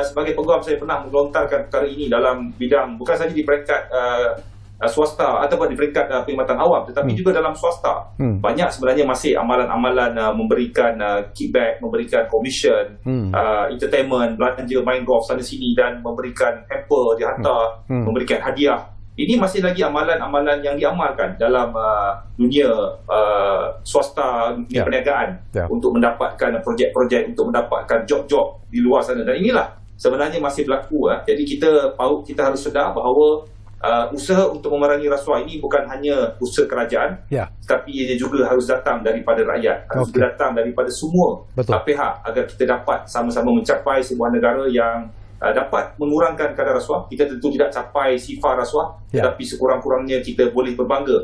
sebagai peguam, saya pernah melontarkan perkara ini dalam bidang bukan saja di peringkat swasta ataupun di peringkat perkhidmatan awam, tetapi juga dalam swasta. Banyak sebenarnya masih amalan-amalan memberikan kickback, memberikan commission, entertainment, belanja, main golf sana sini, dan memberikan hamper dihantar, memberikan hadiah. Ini masih lagi amalan-amalan yang diamalkan dalam dunia swasta, dunia perniagaan, untuk mendapatkan projek-projek, untuk mendapatkan job-job di luar sana. Dan inilah sebenarnya masih berlaku. Jadi kita harus sedar bahawa usaha untuk memerangi rasuah ini bukan hanya usaha kerajaan, tetapi ia juga harus datang daripada rakyat, harus datang daripada semua pihak, agar kita dapat sama-sama mencapai sebuah negara yang dapat mengurangkan kadar rasuah. Kita tentu tidak capai sifar rasuah, tetapi sekurang-kurangnya kita boleh berbangga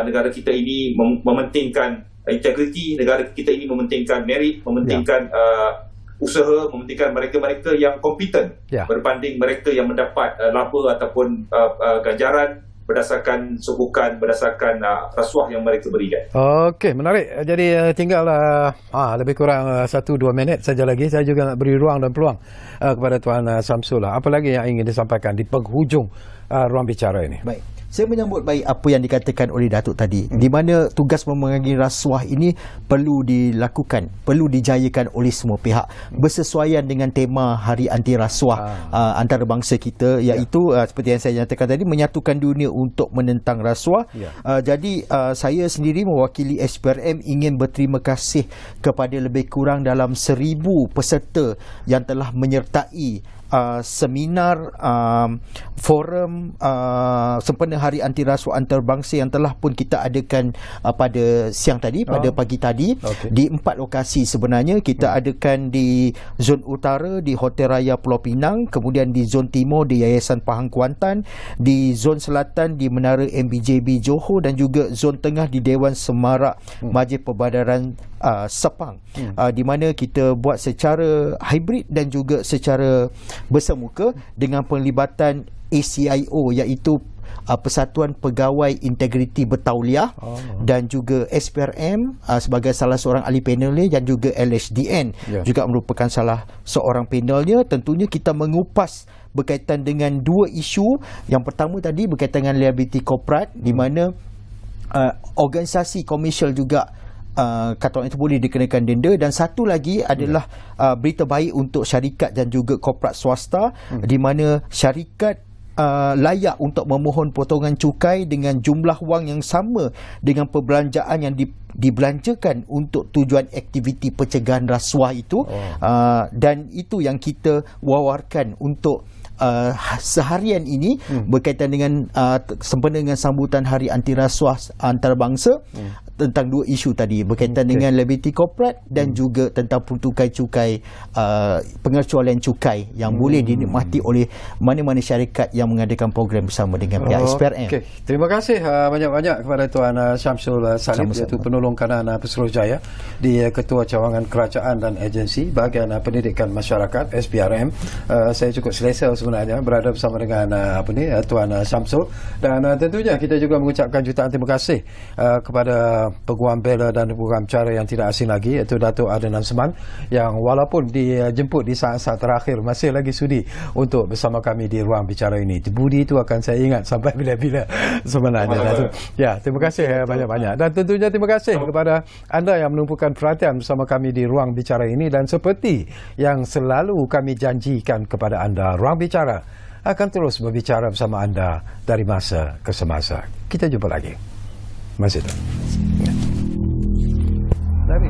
negara kita ini mementingkan integriti, negara kita ini mementingkan merit, mementingkan usaha, mementingkan mereka-mereka yang kompeten berbanding mereka yang mendapat laba ataupun ganjaran berdasarkan sokongan, berdasarkan rasuah yang mereka berikan. Okey, menarik. Jadi tinggal lebih kurang 1-2 minit saja lagi. Saya juga nak beri ruang dan peluang kepada Tuan Samsul. Apa lagi yang ingin disampaikan di penghujung ruang bicara ini? Baik. Saya menyambut baik apa yang dikatakan oleh Datuk tadi, di mana tugas memerangi rasuah ini perlu dilakukan, perlu dijayakan oleh semua pihak, bersesuaian dengan tema Hari Anti Rasuah antarabangsa kita, iaitu seperti yang saya nyatakan tadi, menyatukan dunia untuk menentang rasuah. Jadi saya sendiri mewakili SPRM ingin berterima kasih kepada lebih kurang dalam 1,000 peserta yang telah menyertai seminar, forum sempena Hari Anti Rasuah Antarabangsa yang telah pun kita adakan pada siang tadi, pada pagi tadi, di 4 lokasi sebenarnya. Kita adakan di Zon Utara di Hotel Raya Pulau Pinang, kemudian di Zon Timur di Yayasan Pahang Kuantan, di Zon Selatan di Menara MBJB Johor, dan juga Zon Tengah di Dewan Semarak Majlis Perbadaran Sepang, di mana kita buat secara hybrid dan juga secara bersemuka dengan penglibatan ACIO, iaitu Persatuan Pegawai Integriti Bertauliah, dan juga SPRM sebagai salah seorang ahli panelnya, dan juga LHDN juga merupakan salah seorang panelnya. Tentunya kita mengupas berkaitan dengan 2 isu. Yang pertama tadi berkaitan dengan liability korporat, di mana organisasi komersial juga kata orang itu boleh dikenakan denda. Dan satu lagi adalah berita baik untuk syarikat dan juga korporat swasta, di mana syarikat layak untuk memohon potongan cukai dengan jumlah wang yang sama dengan perbelanjaan yang dibelanjakan untuk tujuan aktiviti pencegahan rasuah itu. Dan itu yang kita wawarkan untuk seharian ini berkaitan dengan sempena dengan sambutan Hari Anti Rasuah Antarabangsa, tentang dua isu tadi berkaitan dengan liability corporate dan juga tentang peruntukan cukai, pengecualian cukai yang boleh dinikmati oleh mana-mana syarikat yang mengadakan program bersama dengan pihak SPRM. Terima kasih banyak-banyak kepada Tuan Syamsul Salim, iaitu penolong kanan Pesuruhjaya di Ketua Cawangan Kerajaan dan Agensi Bahagian Pendidikan Masyarakat SPRM. Saya cukup selesa sebenarnya berada bersama dengan Tuan Syamsul, dan tentunya kita juga mengucapkan jutaan terima kasih kepada Peguam Bela dan Peguam Cara yang tidak asing lagi, iaitu Datuk Adnan Seman, yang walaupun dijemput di saat-saat terakhir masih lagi sudi untuk bersama kami di ruang bicara ini. Budi itu akan saya ingat sampai bila-bila sebenarnya, Datuk. Ya, terima kasih banyak-banyak, dan tentunya terima kasih kepada anda yang menumpukan perhatian bersama kami di ruang bicara ini. Dan seperti yang selalu kami janjikan kepada anda, ruang bicara akan terus berbicara bersama anda dari masa ke semasa. Kita jumpa lagi. Masih tu. Dari